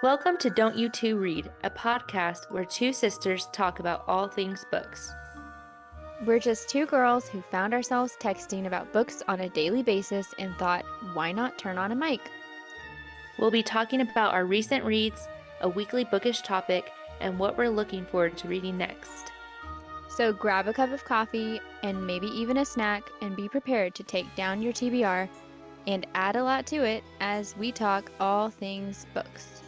Welcome to Don't You Two Read, a podcast where two sisters talk about all things books. We're just two girls who found ourselves texting about books on a daily basis and thought, why not turn on a mic? We'll be talking about our recent reads, a weekly bookish topic, and what we're looking forward to reading next. So grab a cup of coffee and maybe even a snack and be prepared to take down your TBR and add a lot to it as we talk all things books.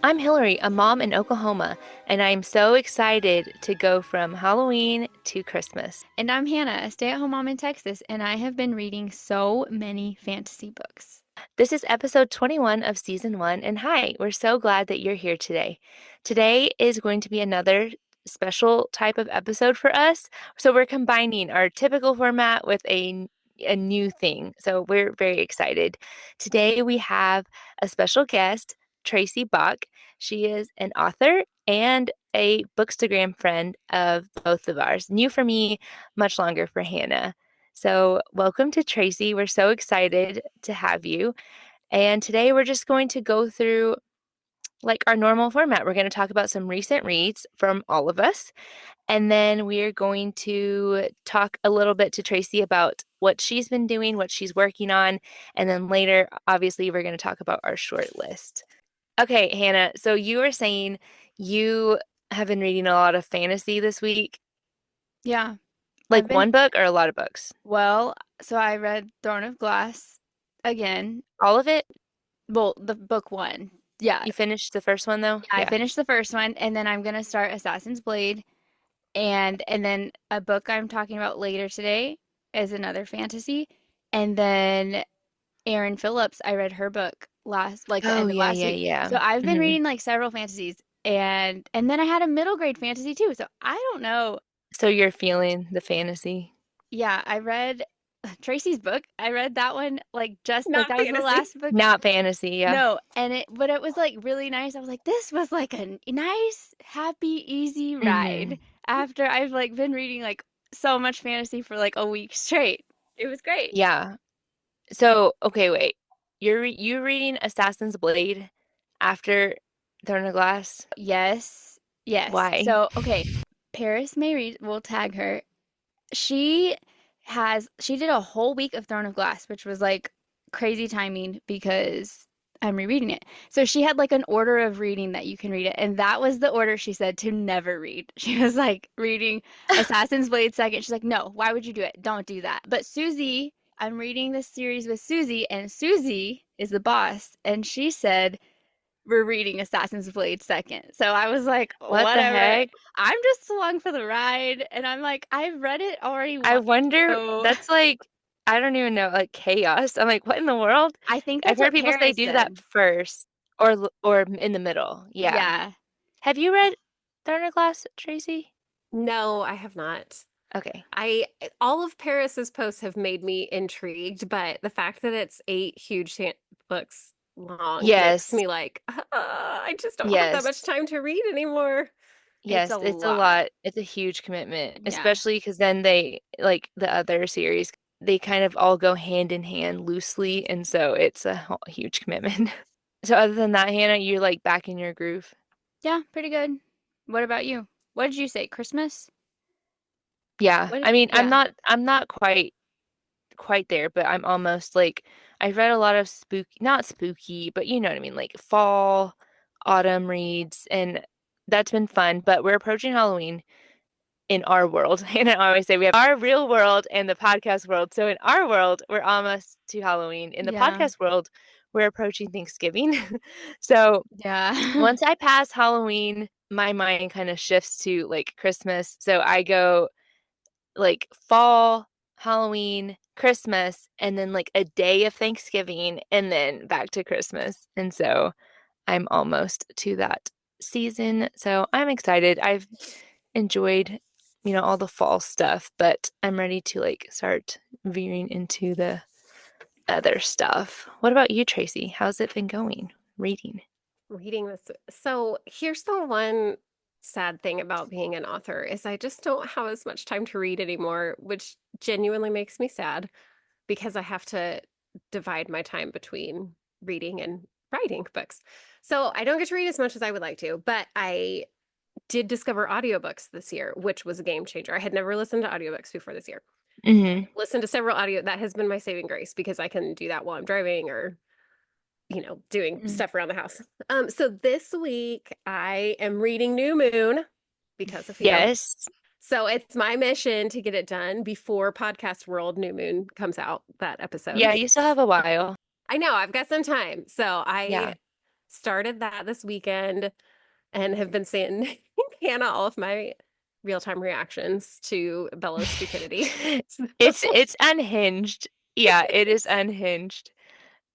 I'm Hilary, a mom in Oklahoma, and I'm so excited to go from Halloween to Christmas. And I'm Hannah, a stay-at-home mom in Texas, and I have been reading so many fantasy books. This is episode 21 of season 1, and hi, we're so glad that you're here today. Today is going to be another special type of episode for us, so we're combining our typical format with a new thing, so we're very excited. Today we have a special guest, Tracy Baack. She is an author and a Bookstagram friend of both of ours. New for me, much longer for Hannah. So welcome to Tracy. We're so excited to have you. And today we're just going to go through like our normal format. We're going to talk about some recent reads from all of us. And then we're going to talk a little bit to Tracy about what she's been doing, what she's working on. And then later, obviously, we're going to talk about our short list. Okay, Hannah, so you were saying you have been reading a lot of fantasy this week. Yeah. Like one book or a lot of books? Well, so I read Throne of Glass again. All of it? Well, the book one. Yeah. You finished the first one though? I finished the first one, and then I'm gonna start Assassin's Blade, and then a book I'm talking about later today is another fantasy, and then Erin Phillips, I read her book the end of last week. Yeah. So I've been reading like several fantasies, and then I had a middle grade fantasy too. So I don't know. So you're feeling the fantasy? Yeah, I read Tracy's book. I read that one that was the last book. Not fantasy, yeah. No, but it was like really nice. I was like, this was like a nice, happy, easy ride after I've like been reading like so much fantasy for like a week straight. It was great. Yeah. So, okay, wait. You're reading Assassin's Blade after Throne of Glass? Yes. Yes. Why? So, okay, Paris may read, we'll tag her. She did a whole week of Throne of Glass, which was like crazy timing because I'm rereading it. So she had like an order of reading that you can read it. And that was the order she said to never read. She was like reading Assassin's Blade second. She's like, no, why would you do it? Don't do that. But Susie, I'm reading this series with Susie, and Susie is the boss. And she said, we're reading Assassin's Blade second. So I was like, What the heck? I'm just along for the ride. And I'm like, I've read it already once. I wonder, that's like, I don't even know, like chaos. I'm like, what in the world? I think I've that's heard what people say Paris do said. that first or in the middle. Yeah. Yeah. Have you read Throne of Glass, Tracy? No, I have not. Okay. All of Paris's posts have made me intrigued, but the fact that it's 8 huge books long Yes. makes me like, I just don't have that much time to read anymore. Yes, it's a lot. It's a huge commitment, especially because then they, like the other series, they kind of all go hand in hand loosely, and so it's a huge commitment. So other than that, Hannah, you're like back in your groove? Yeah, pretty good. What about you? What did you say? Christmas? Yeah. I mean, I'm not quite there, but I'm almost like I've read a lot of not spooky, but you know what I mean, like fall, autumn reads, and that's been fun, but we're approaching Halloween in our world. And I always say we have our real world and the podcast world. So in our world, we're almost to Halloween. In the podcast world, we're approaching Thanksgiving. So once I pass Halloween, my mind kind of shifts to like Christmas. So I go like fall, Halloween, Christmas, and then like a day of Thanksgiving, and then back to Christmas. And so I'm almost to that season. So I'm excited. I've enjoyed, all the fall stuff, but I'm ready to like start veering into the other stuff. What about you, Tracy? How's it been going reading this? So here's the one sad thing about being an author is I just don't have as much time to read anymore, which genuinely makes me sad because I have to divide my time between reading and writing books. So I don't get to read as much as I would like to, but I did discover audiobooks this year, which was a game changer. I had never listened to audiobooks before this year. Mm-hmm. Listened to several audio. That has been my saving grace because I can do that while I'm driving or, doing stuff around the house. So this week I am reading New Moon because of you. Yes. So it's my mission to get it done before Podcast World New Moon comes out, that episode. Yeah, you still have a while. I know, I've got some time. So I Yeah. started that this weekend and have been saying Hannah all of my real-time reactions to Bella's stupidity. It's unhinged. Yeah, it is unhinged.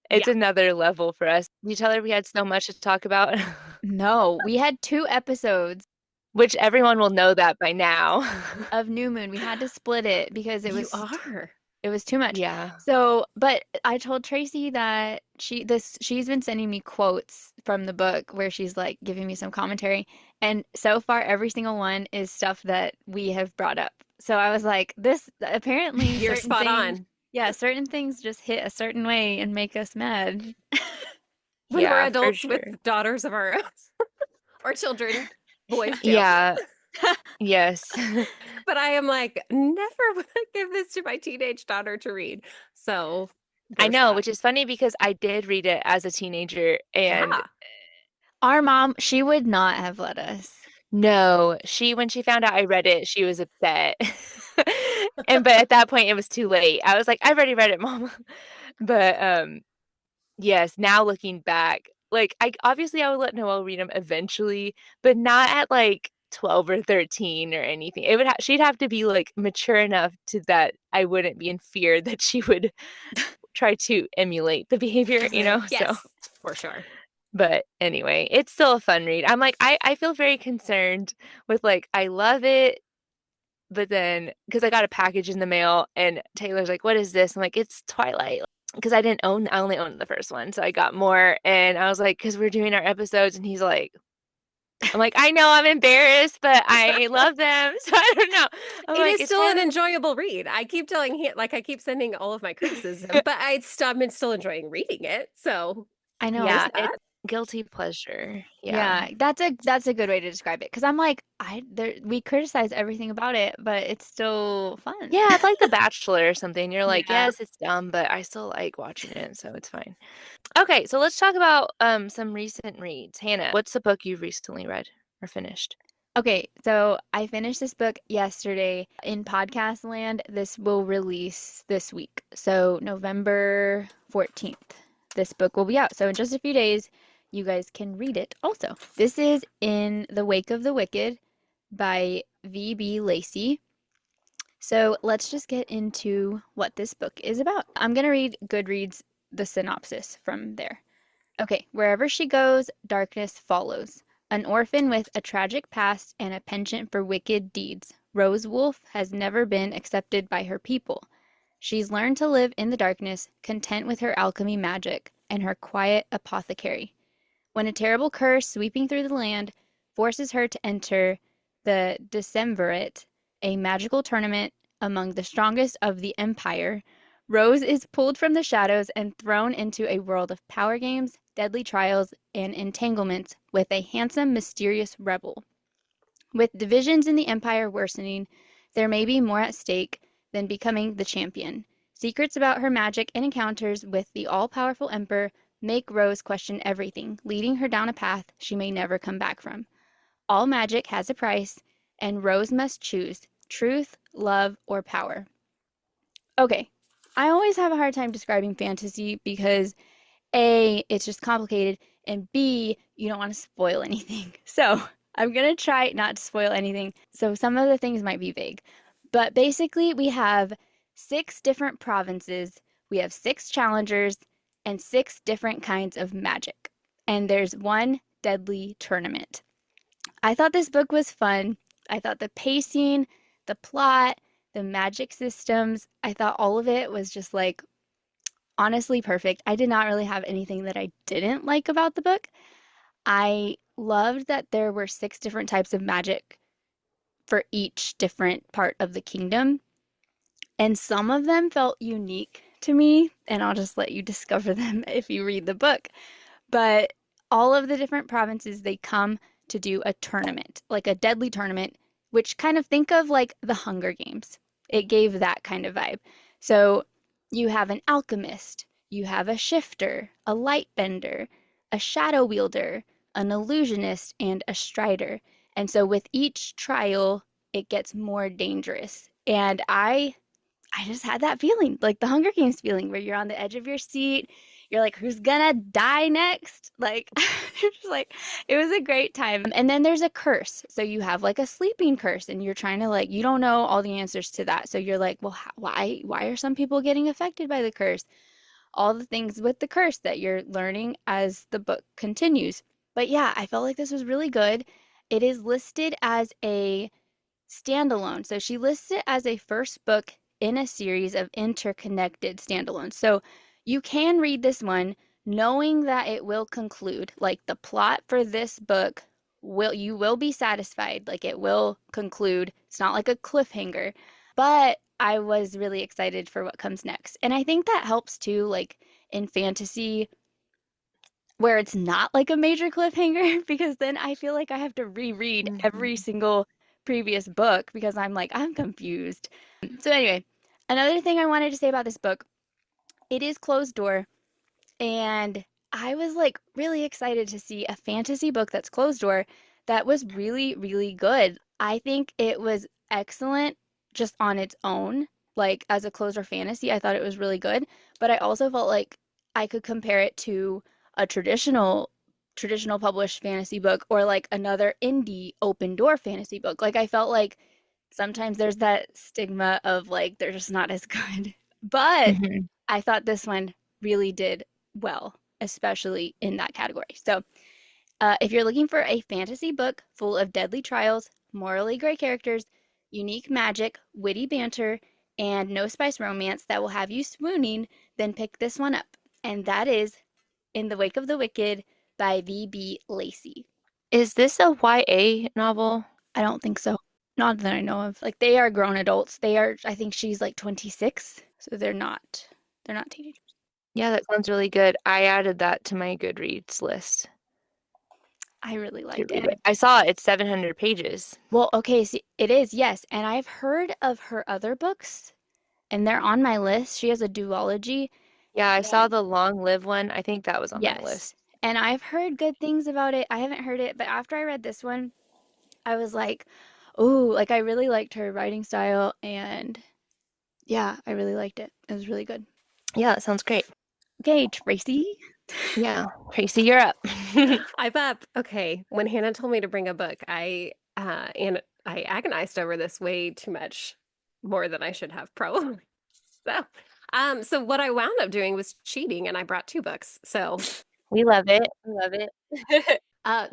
It's Yeah. another level for us. You tell her we had so much to talk about, No, we had 2 episodes which everyone will know that by now. of New Moon. We had to split it because You are. it was too much. Yeah. So, but I told Tracy that she's been sending me quotes from the book where she's like giving me some commentary, and so far every single one is stuff that we have brought up. So I was like, this apparently You're certain spot things, on. yeah, certain things just hit a certain way and make us mad. When we're Yeah, for adults sure. with daughters of our own or children, boys too. Yeah. Yes. But I am like, never would I give this to my teenage daughter to read. So I there's know, that. which is funny because I did read it as a teenager and Yeah. Our mom, she would not have let us. no, when she found out I read it, she was upset. But at that point it was too late. I was like, I've already read it, Mom. But yes, now looking back, like I would let Noel read them eventually, but not at like 12 or 13 or anything. She'd have to be like mature enough to that I wouldn't be in fear that she would try to emulate the behavior, Yes, so. for sure. But anyway, it's still a fun read. I'm like, I feel very concerned with like, I love it, but then because I got a package in the mail and Taylor's like, what is this? I'm like, it's Twilight. Because I only owned the first one. So I got more. And I was like, because we're doing our episodes. And he's like, I'm like, I know I'm embarrassed, but I love them. So I don't know. I'm It like, is it's still kind an of, enjoyable read. I keep telling him, like I keep sending all of my criticism, but I'm still enjoying reading it. So I know. yeah, it's guilty pleasure. Yeah, that's a good way to describe it. Because I'm like, we criticize everything about it, but it's still fun. Yeah, it's like The Bachelor or something. You're like, Yeah. yes, it's dumb, but I still like watching it, so it's fine. Okay, so let's talk about some recent reads. Hannah, what's the book you've recently read or finished? Okay, so I finished this book yesterday. In podcast land, this will release this week. So November 14th, this book will be out. So in just a few days, you guys can read it also. This is In the Wake of the Wicked by V.B. Lacey. So let's just get into what this book is about. I'm going to read Goodreads, the synopsis from there. Okay, wherever she goes, darkness follows. An orphan with a tragic past and a penchant for wicked deeds, Rose Wolf has never been accepted by her people. She's learned to live in the darkness, content with her alchemy magic and her quiet apothecary. When a terrible curse sweeping through the land forces her to enter the Decemvirate, a magical tournament among the strongest of the Empire, Rose is pulled from the shadows and thrown into a world of power games, deadly trials, and entanglements with a handsome, mysterious rebel. With divisions in the Empire worsening, there may be more at stake than becoming the champion. Secrets about her magic and encounters with the all-powerful Emperor make Rose question everything, leading her down a path she may never come back from. All magic has a price, and Rose must choose truth, love, or power. Okay, I always have a hard time describing fantasy because A, it's just complicated, and B, you don't want to spoil anything. So I'm going to try not to spoil anything. So some of the things might be vague. But basically, we have 6 different provinces, we have 6 challengers, and 6 different kinds of magic. And there's one deadly tournament. I thought this book was fun. I thought the pacing, the plot, the magic systems, I thought all of it was just like honestly perfect. I did not really have anything that I didn't like about the book. I loved that there were 6 different types of magic for each different part of the kingdom. And some of them felt unique to me, and I'll just let you discover them if you read the book. But all of the different provinces, they come to do a tournament, like a deadly tournament, which kind of think of like the Hunger Games. It gave that kind of vibe. So you have an alchemist, you have a shifter, a light bender, a shadow wielder, an illusionist, and a strider. And so with each trial, it gets more dangerous. And I just had that feeling, like the Hunger Games feeling, where you're on the edge of your seat. You're like, who's gonna die next? Like, you're just like, it was a great time. And then there's a curse. So you have like a sleeping curse, and you're trying to like, you don't know all the answers to that. So you're like, well, why are some people getting affected by the curse? All the things with the curse that you're learning as the book continues. But yeah, I felt like this was really good. It is listed as a standalone. So she lists it as a first book in a series of interconnected standalones. So you can read this one knowing that it will conclude. Like the plot for this book you will be satisfied. Like it will conclude. It's not like a cliffhanger. But I was really excited for what comes next. And I think that helps too, like in fantasy where it's not like a major cliffhanger, because then I feel like I have to reread every single previous book because I'm like, I'm confused. So anyway, another thing I wanted to say about this book, it is closed door, and I was like really excited to see a fantasy book that's closed door that was really, really good. I think it was excellent just on its own, like as a closed door fantasy. I thought it was really good, but I also felt like I could compare it to a traditional published fantasy book or like another indie open door fantasy book. Like I felt like sometimes there's that stigma of like they're just not as good. But I thought this one really did well, especially in that category. So if you're looking for a fantasy book full of deadly trials, morally gray characters, unique magic, witty banter, and no spice romance that will have you swooning, then pick this one up. And that is In the Wake of the Wicked by V.B. Lacey. Is this a YA novel? I don't think so. Not that I know of. Like they are grown adults. I think she's like 26, so they're not teenagers. Yeah, that sounds really good. I added that to my Goodreads list. I really liked it. I saw it's 700 pages. Well, okay, so it is, yes. And I've heard of her other books, and they're on my list. She has a duology. Yeah, I saw the Long Live one. I think that was on my Yes. list. And I've heard good things about it. I haven't heard it, but after I read this one, I was like, oh, like I really liked her writing style, and yeah, I really liked it. It was really good. Yeah, that sounds great. Okay, Tracy. Yeah, Tracy, you're up. I'm up. Okay, when Hannah told me to bring a book, I agonized over this way too much, more than I should have probably. So what I wound up doing was cheating, and I brought two books. So we love it. We love it.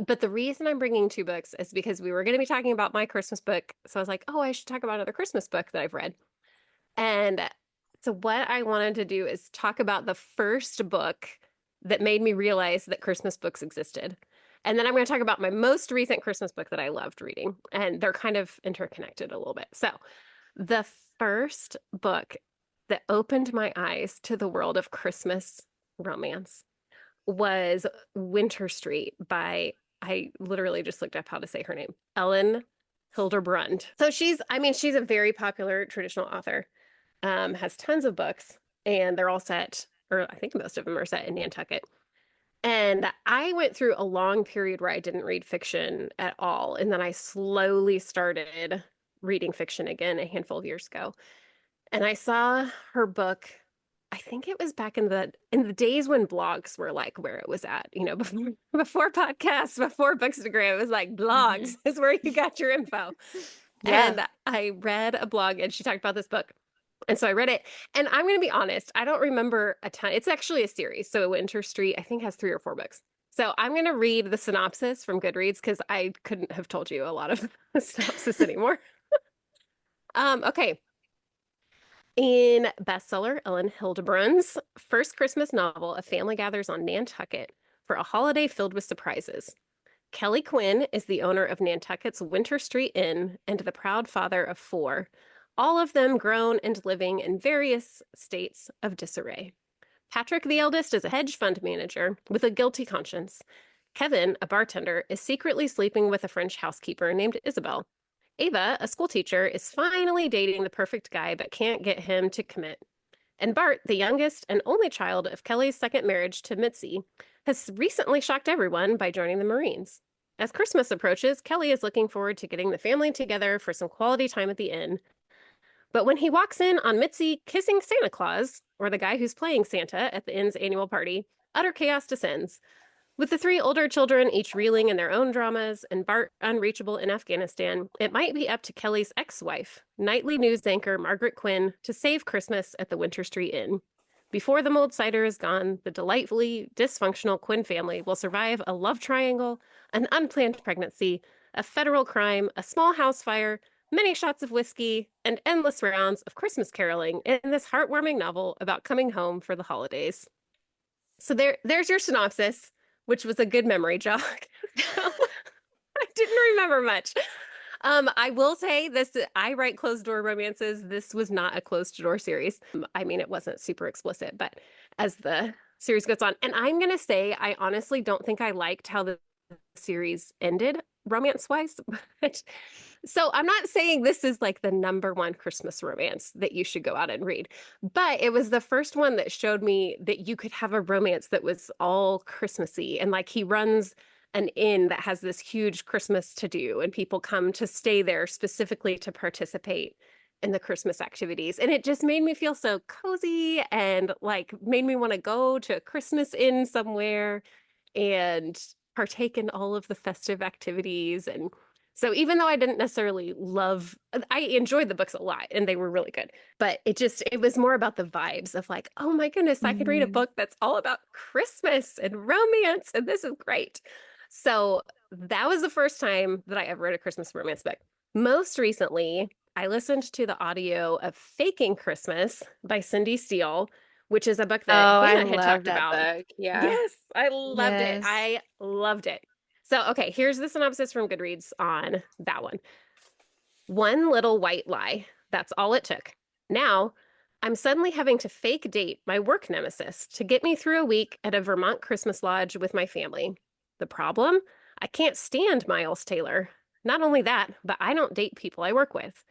But the reason I'm bringing two books is because we were going to be talking about my Christmas book. So I was like, oh, I should talk about another Christmas book that I've read. And so what I wanted to do is talk about the first book that made me realize that Christmas books existed. And then I'm going to talk about my most recent Christmas book that I loved reading. And they're kind of interconnected a little bit. So the first book that opened my eyes to the world of Christmas romance was Winter Street by, I literally just looked up how to say her name, Elin Hilderbrand. So she's a very popular traditional author, has tons of books, and they're all set, or I think most of them are set in Nantucket. And I went through a long period where I didn't read fiction at all. And then I slowly started reading fiction again a handful of years ago. And I saw her book, I think it was back in the days when blogs were like where it was at, before podcasts, before Bookstagram, it was like blogs is where you got your info. Yeah. And I read a blog and she talked about this book. And so I read it, and I'm going to be honest, I don't remember a ton. It's actually a series. So Winter Street, I think, has 3 or 4 books. So I'm going to read the synopsis from Goodreads because I couldn't have told you a lot of the synopsis anymore. Okay. In bestseller Elin Hilderbrand's first Christmas novel, a family gathers on Nantucket for a holiday filled with surprises. Kelly Quinn is the owner of Nantucket's Winter Street Inn and the proud father of 4, all of them grown and living in various states of disarray. Patrick, the eldest, is a hedge fund manager with a guilty conscience. Kevin, a bartender, is secretly sleeping with a French housekeeper named Isabel. Ava, a schoolteacher, is finally dating the perfect guy but can't get him to commit. And Bart, the youngest and only child of Kelly's second marriage to Mitzi, has recently shocked everyone by joining the Marines. As Christmas approaches, Kelly is looking forward to getting the family together for some quality time at the inn. But when he walks in on Mitzi kissing Santa Claus, or the guy who's playing Santa at the inn's annual party, utter chaos descends. With the three older children each reeling in their own dramas and Bart unreachable in Afghanistan, it might be up to Kelly's ex-wife, nightly news anchor Margaret Quinn, to save Christmas at the Winter Street Inn. Before the mulled cider is gone, the delightfully dysfunctional Quinn family will survive a love triangle, an unplanned pregnancy, a federal crime, a small house fire, many shots of whiskey, and endless rounds of Christmas caroling in this heartwarming novel about coming home for the holidays. So there's your synopsis, which was a good memory jog. I didn't remember much. I will say this, I write closed door romances. This was not a closed door series. I mean, it wasn't super explicit, but as the series goes on, and I'm going to say, I honestly don't think I liked how the series ended romance-wise. So I'm not saying this is like the number one Christmas romance that you should go out and read, but it was the first one that showed me that you could have a romance that was all Christmassy. And like he runs an inn that has this huge Christmas to do, and people come to stay there specifically to participate in the Christmas activities. And it just made me feel so cozy and like made me want to go to a Christmas inn somewhere and partake in all of the festive activities. And so even though I didn't necessarily I enjoyed the books a lot and they were really good, but it was more about the vibes of like, oh my goodness, I could read a book that's all about Christmas and romance, and this is great. So that was the first time that I ever read a Christmas romance book. Most recently, I listened to the audio of Faking Christmas by Cindy Steele, which is a book that Hannah had talked about. Book. Yeah. Yes, I loved it. I loved it. So, okay, here's the synopsis from Goodreads on that one. One little white lie. That's all it took. Now, I'm suddenly having to fake date my work nemesis to get me through a week at a Vermont Christmas lodge with my family. The problem? I can't stand Miles Taylor. Not only that, but I don't date people I work with.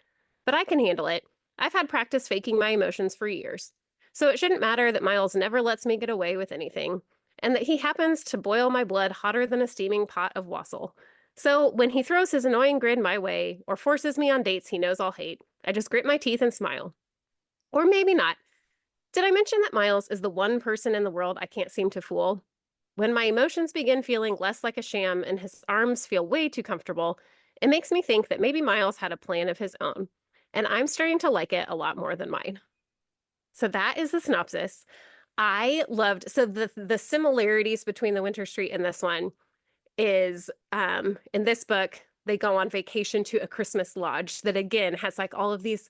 But I can handle it. I've had practice faking my emotions for years. So it shouldn't matter that Miles never lets me get away with anything, and that he happens to boil my blood hotter than a steaming pot of wassail. So when he throws his annoying grin my way, or forces me on dates he knows I'll hate, I just grit my teeth and smile. Or maybe not. Did I mention that Miles is the one person in the world I can't seem to fool? When my emotions begin feeling less like a sham and his arms feel way too comfortable, it makes me think that maybe Miles had a plan of his own, and I'm starting to like it a lot more than mine. So that is the synopsis. I loved, so the similarities between the Winter Street and this one is, in this book, they go on vacation to a Christmas lodge that again has like all of these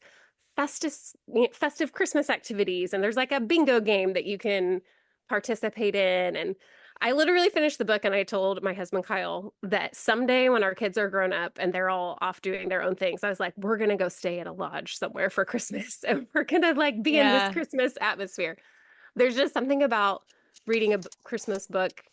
festive Christmas activities. And there's like a bingo game that you can participate in. And I literally finished the book and I told my husband, Kyle, that someday when our kids are grown up and they're all off doing their own things, I was like, we're going to go stay at a lodge somewhere for Christmas. And we're going to like be in this Christmas atmosphere. There's just something about reading a Christmas book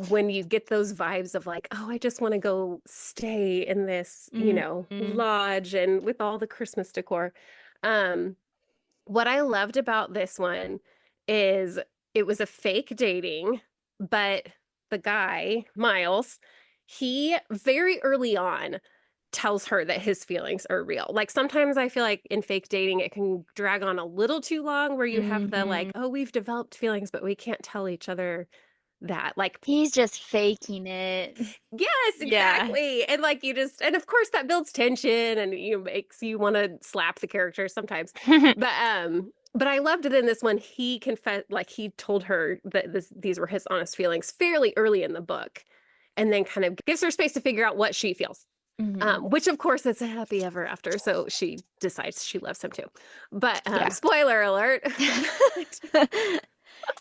when you get those vibes of like, oh, I just want to go stay in this, lodge and with all the Christmas decor. What I loved about this one is it was a fake dating, but the guy, Miles, he very early on tells her that his feelings are real. Like sometimes I feel like in fake dating, it can drag on a little too long where you have the like, oh, we've developed feelings, but we can't tell each other that. Like he's just faking it. Yes, exactly. And like and of course that builds tension and makes you want to slap the character sometimes. But I loved it in this one. He confessed, like he told her that these were his honest feelings fairly early in the book, and then kind of gives her space to figure out what she feels. Which of course it's a happy ever after. So she decides she loves him too. But spoiler alert.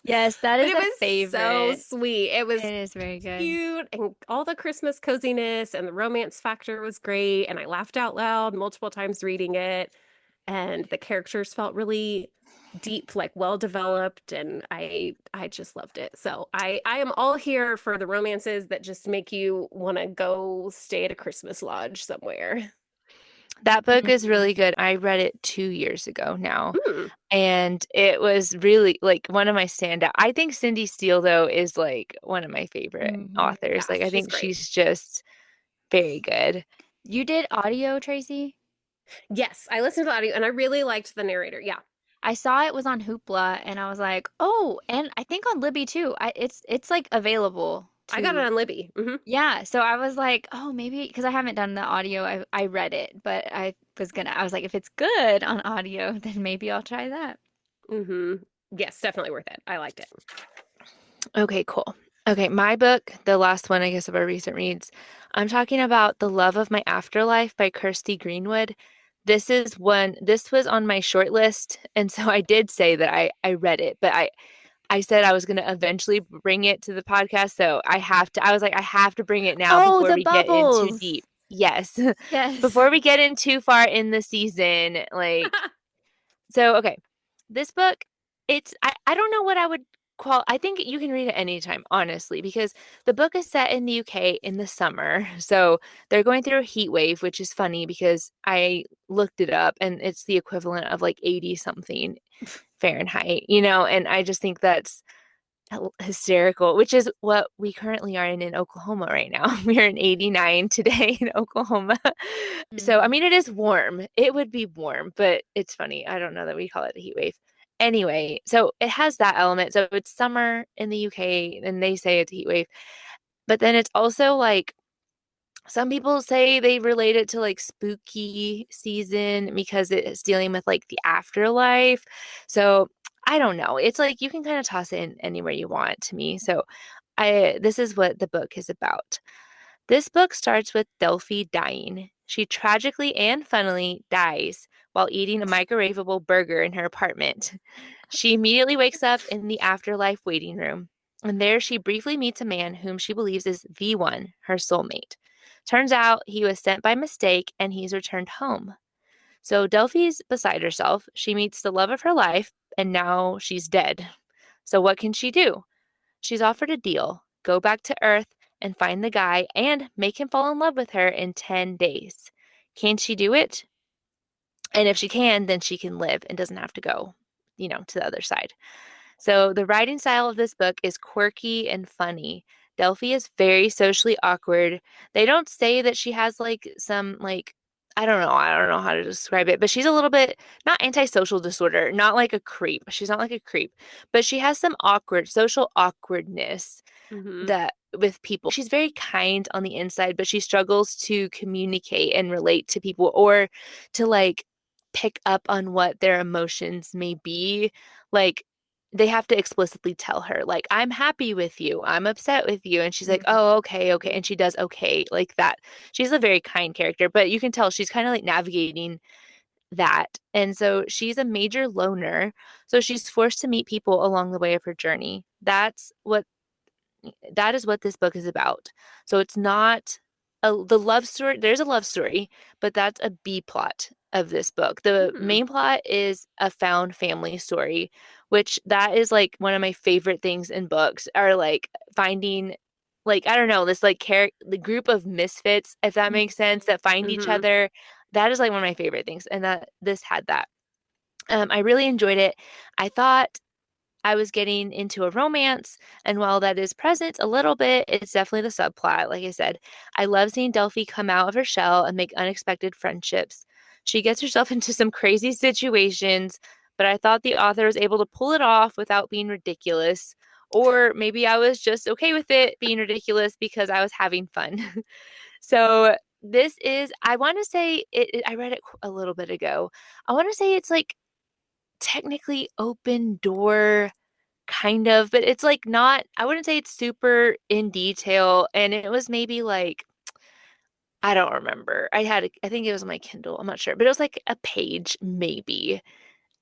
Yes, that is a favorite. So sweet. It is very good. Cute, and all the Christmas coziness and the romance factor was great. And I laughed out loud multiple times reading it. And the characters felt really deep, like well developed, and I just loved it. So I am all here for the romances that just make you want to go stay at a Christmas lodge somewhere. That book is Mm. really good. I read it 2 years ago now, Hmm. and it was really like one of my standout. I think Cindy Steele, though, is like one of my favorite Mhm. authors. Yeah, Like, I she's think great. she's just very good. You did audio, Tracy? Yes, I listened to the audio and I really liked the narrator. Yeah. I saw it was on Hoopla and I was like, "Oh, and I think on Libby too. It's like available I got it to on Libby. yeah, so I was like, "Oh, maybe because I haven't done the audio. I read it, but I was like, if it's good on audio, then maybe I'll try that." Hmm. Yes, definitely worth it. I liked it. Okay, cool. Okay, my book, the last one, I guess, of our recent reads, I'm talking about The Love of My Afterlife by Kirsty Greenwood. This was on my short list, and so I did say that I read it, but I said I was going to eventually bring it to the podcast, so I was like, I have to bring it now Oh, before the we get in too bubbles. deep. Yes. Yes. Before we get in too far in the season, like, so, okay. This book, I don't know what I would call, I think you can read it anytime, honestly, because the book is set in the UK in the summer. So they're going through a heat wave, which is funny because I looked it up and it's the equivalent of like 80 something Fahrenheit, and I just think that's hysterical, which is what we currently are in Oklahoma right now. We are in 89 today in Oklahoma. So, I Mm. mean, it is warm. It would be warm, but it's funny. I don't know that we call it a heat wave. Anyway, so it has that element. So it's summer in the UK and they say it's a heat wave. But then it's also like some people say they relate it to like spooky season because it is dealing with like the afterlife. So I don't know. It's like you can kind of toss it in anywhere you want to me. So I this is what the book is about. This book starts with Delphi dying. She tragically and funnily dies while eating a microwavable burger in her apartment. She immediately wakes up in the afterlife waiting room, and there she briefly meets a man whom she believes is the one, her soulmate. Turns out he was sent by mistake and he's returned home. So Delphi's beside herself. She meets the love of her life, and now she's dead. So what can she do? She's offered a deal: go back to Earth and find the guy and make him fall in love with her in 10 days. Can she do it? And if she can, then she can live and doesn't have to go, to the other side. So the writing style of this book is quirky and funny. Delphi is very socially awkward. They don't say that she has like some like I don't know how to describe it, but she's a little bit not antisocial disorder, not like a creep. She's not like a creep, but she has some social awkwardness Hmm. that with people. She's very kind on the inside, but she struggles to communicate and relate to people or to like pick up on what their emotions may be. Like they have to explicitly tell her, like, I'm happy with you, I'm upset with you. And she's like, Mm. oh, okay, okay. And she does okay, like that. She's a very kind character, but you can tell she's kind of like navigating that. And so she's a major loner. So she's forced to meet people along the way of her journey. That is what this book is about. So it's not the love story. There's a love story, but that's a B plot of this book. The Hmm. main plot is a found family story, which that is like one of my favorite things in books are like finding like I don't know, this like the group of misfits, if that makes sense, that find each Hmm. other. That is like one of my favorite things. And that this had that. I really enjoyed it. I thought I was getting into a romance, and while that is present a little bit, it's definitely the subplot. Like I said, I love seeing Delphi come out of her shell and make unexpected friendships. She gets herself into some crazy situations, but I thought the author was able to pull it off without being ridiculous. Or maybe I was just okay with it being ridiculous because I was having fun. So I want to say I read it a little bit ago. I want to say it's like technically open door kind of, but it's like not, I wouldn't say it's super in detail. And it was maybe like, I don't remember. I think it was on my Kindle. I'm not sure, but it was like a page, maybe.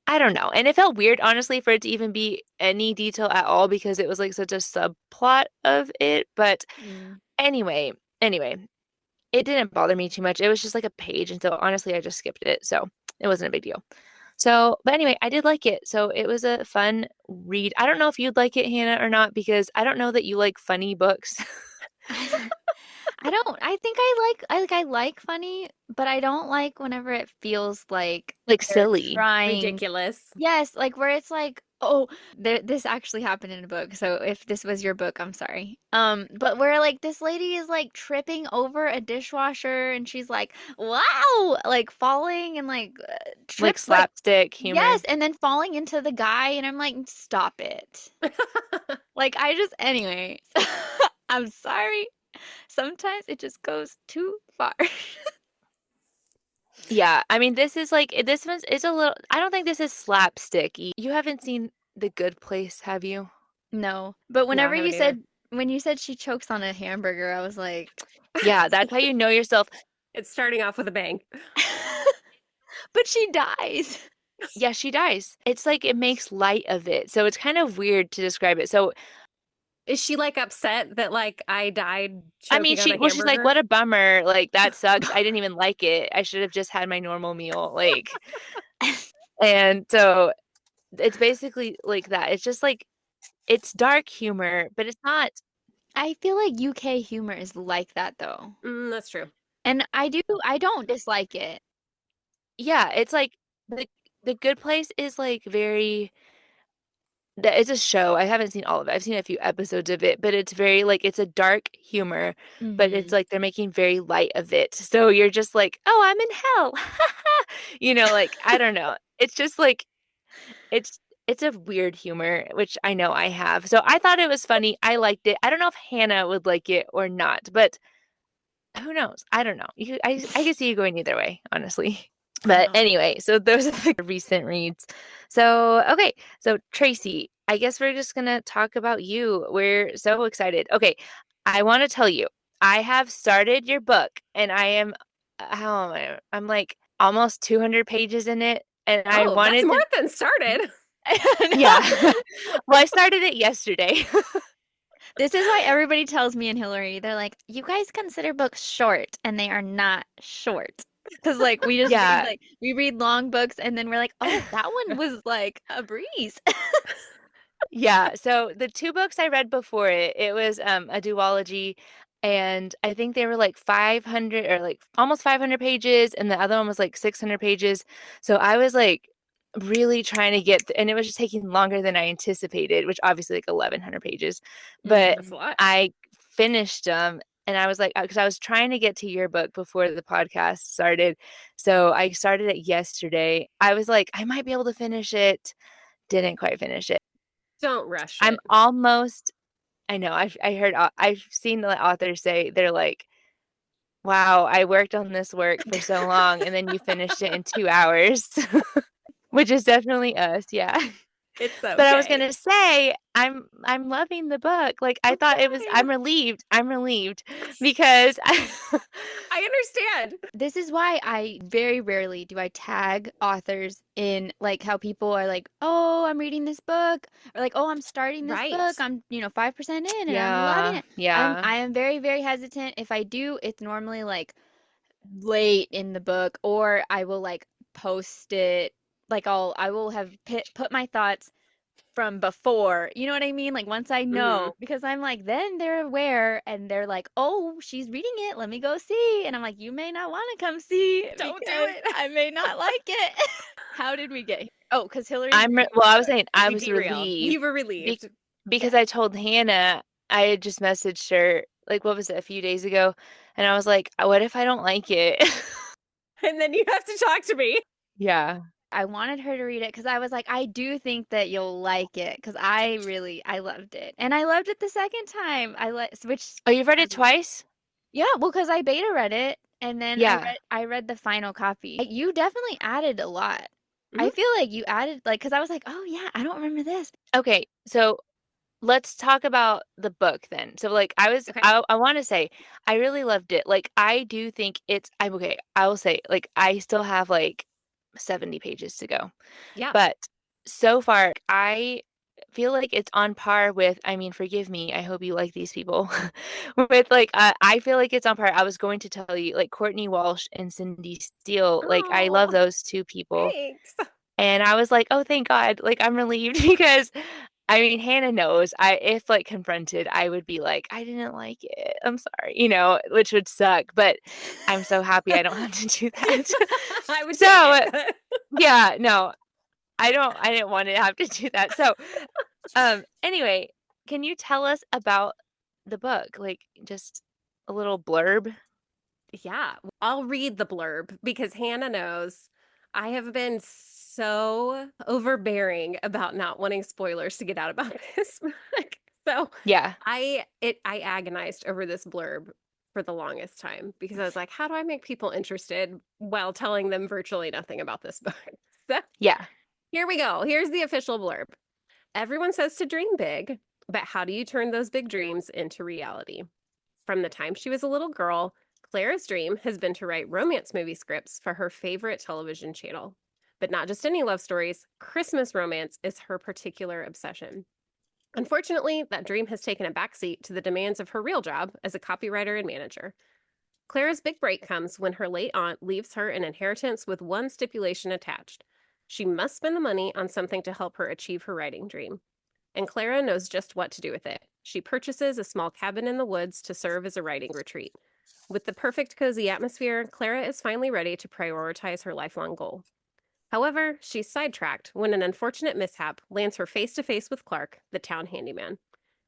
I don't know. And it felt weird, honestly, for it to even be any detail at all because it was like such a subplot of it. But Mm. anyway, anyway, it didn't bother me too much. It was just like a page. And so honestly, I just skipped it. So it wasn't a big deal. So, but anyway, I did like it. So it was a fun read. I don't know if you'd like it, Hannah, or not, because I don't know that you like funny books. I don't. I think I like funny, but I don't like whenever it feels like Like they're silly. trying. Ridiculous. Yes, like where it's like, oh, this actually happened in a book. So if this was your book, I'm sorry. But where like this lady is like tripping over a dishwasher and she's like, wow, like falling and like Like trips like slapstick humor. yes, and then falling into the guy and I'm like, stop it. Like I just anyway. I'm sorry. Sometimes it just goes too far. Yeah, I mean, this one's is a little, I don't think this is slapsticky. You haven't seen The Good Place, have you? No. But No, I whenever you haven't either. said when you said she chokes on a hamburger, I was like, Yeah, that's how you know yourself. It's starting off with a bang. but she dies. Yeah, she dies. It's like it makes light of it. So it's kind of weird to describe it. So, Is she like upset that like I died I mean, choking on a she's like, hamburger? what a bummer. Like, that sucks. I didn't even like it. I should have just had my normal meal. Like, and so it's basically like that. It's just like, it's dark humor, but it's not. I feel like UK humor is like that though. That's true. And I don't dislike it. Yeah, it's like the Good Place is like very that it's a show. I haven't seen all of it. I've seen a few episodes of it, but it's very like it's a dark humor, but it's Hmm. like they're making very light of it. So you're just like, "Oh, I'm in hell." Like I don't know. It's just like it's it's a weird humor, which I know I have. So I thought it was funny. I liked it. I don't know if Hannah would like it or not, but who knows? I don't know. I could see you going either way, honestly. But Oh. anyway, so those are the recent reads. So, okay. So, Tracy, I guess we're just going to talk about you. We're so excited. Okay. I want to tell you, I have started your book and I am, how am I? I'm like almost 200 pages in it. And I Oh, that's wanted more to, than started. yeah. Well, I started it yesterday. This is why everybody tells me and Hilary, they're like, you guys consider books short, and they are not short. Because like Yeah. we read long books and then we're like, oh, that one was like a breeze. Yeah, so the two books I read before it was a duology, and I think they were like 500 or like almost 500 pages, and the other one was like 600 pages. So I was like really trying to and it was just taking longer than I anticipated, which obviously like 1100 pages. But That's Hmm. a lot. I finished them and I was like, because I was trying to get to your book before the podcast started. So I started it yesterday. I was like, I might be able to finish it. Didn't quite finish it. Don't rush I'm it. almost I know, I've seen the authors say they're like, "Wow, I worked on this work for so long, and then you finished it in 2 hours." Which is definitely us, yeah. It's But I was okay. gonna say, I'm loving the book, like, I thought it was Fine. I'm relieved because I understand. This is why I very rarely do I tag authors in like how people are like, oh, I'm reading this book, or like, oh, I'm starting this Right. book. I'm, 5% in and I'm loving Yeah, it. yeah. I am very, very hesitant. If I do, it's normally like late in the book, or I will like post it. Like I will have put my thoughts from before. You know what I mean? Like once I Hmm. know, because I'm like, then they're aware and they're like, oh, she's reading it. Let me go see. And I'm like, you may not want to come see Don't do because it. I may not like it. How did we get here? Oh, because Hillary's reading Well, the I was book. saying I We was derailed. relieved You were be relieved. because Yes. I told Hannah I had just messaged her, like, what was it, a few days ago, and I was like, "What if I don't like it?" And then you have to talk to me. Yeah. I wanted her to read it because I was like, I do think that you'll like it because I loved it. And I loved it the second time. Which, Oh, you've read it twice? yeah, well, because I beta read it and then Yeah. I read the final copy. You definitely added a lot. I Mhm. feel like you added like because I was like, oh yeah, I don't remember this. Okay, so let's talk about the book then. So, like, Okay. I wanna say, I really loved it. Like, I do think I'm okay, I will say, like, I still have, like, 70 pages to go. Yeah. But so far, I feel like it's on par with, I mean, forgive me, I hope you like these people. With like, I feel like it's on par. I was going to tell you, like Courtney Walsh and Cindy Steele, like I love Oh, those two people. thanks. And I was like, oh, thank God. Like, I'm relieved because I mean, Hannah knows if like confronted, I would be like, I didn't like it. I'm sorry, which would suck, but I'm so happy I don't have to do that. I would take So, it. yeah, no, I didn't want to have to do that. So, anyway, can you tell us about the book? Like just a little blurb? Yeah, I'll read the blurb because Hannah knows I have been so overbearing about not wanting spoilers to get out about this book. So Yeah. I agonized over this blurb for the longest time because I was like, how do I make people interested while telling them virtually nothing about this book? So Yeah. here we go. Here's the official blurb. Everyone says to dream big, but how do you turn those big dreams into reality? From the time she was a little girl, Clara's dream has been to write romance movie scripts for her favorite television channel. But not just any love stories, Christmas romance is her particular obsession. Unfortunately, that dream has taken a backseat to the demands of her real job as a copywriter and manager. Clara's big break comes when her late aunt leaves her an inheritance with one stipulation attached. She must spend the money on something to help her achieve her writing dream. And Clara knows just what to do with it. She purchases a small cabin in the woods to serve as a writing retreat. With the perfect cozy atmosphere, Clara is finally ready to prioritize her lifelong goal. However, she's sidetracked when an unfortunate mishap lands her face to face with Clark, the town handyman.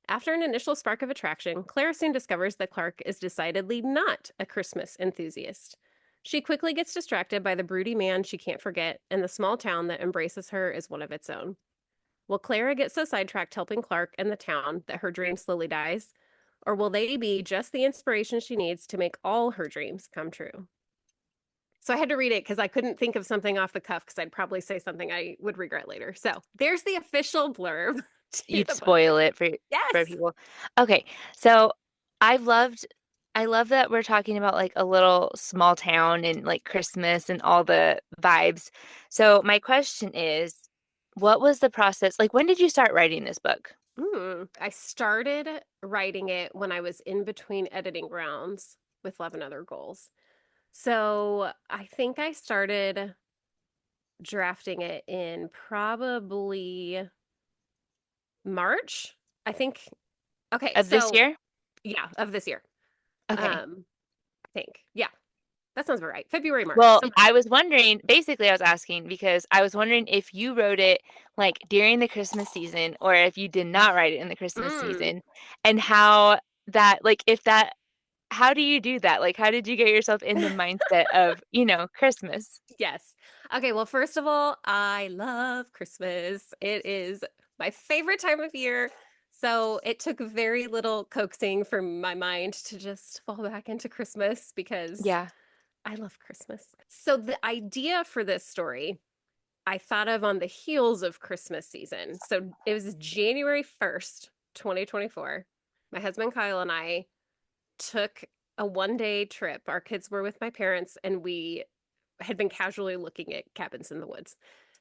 After an initial spark of attraction, Clara soon discovers that Clark is decidedly not a Christmas enthusiast. She quickly gets distracted by the broody man she can't forget and the small town that embraces her as one of its own. Will Clara get so sidetracked helping Clark and the town that her dream slowly dies? Or will they be just the inspiration she needs to make all her dreams come true? So I had to read it because I couldn't think of something off the cuff because I'd probably say something I would regret later. So there's the official blurb to You'd the book. spoil it for Yes. people. Okay. So I love that we're talking about like a little small town and like Christmas and all the vibes. So my question is, what was the process? Like when did you start writing this book? I started writing it when I was in between editing rounds with Love and Other Goals. So I think I started drafting it in probably March. I think. Okay, Of this so year? yeah, of this year. Okay. I think. Yeah, that sounds about right. February, March. Well, So I was wondering, basically I was asking because I was wondering if you wrote it like during the Christmas season or if you did not write it in the Christmas mm, season and how that like if that how do you do that? Like how did you get yourself in the mindset of, Christmas? yes. Okay, well, first of all, I love Christmas. It is my favorite time of year. So it took very little coaxing from my mind to just fall back into Christmas because Yeah. I love Christmas. So the idea for this story I thought of on the heels of Christmas season. So it was January 1st, 2024. My husband Kyle and I took a 1-day trip. Our kids were with my parents, and we had been casually looking at cabins in the woods.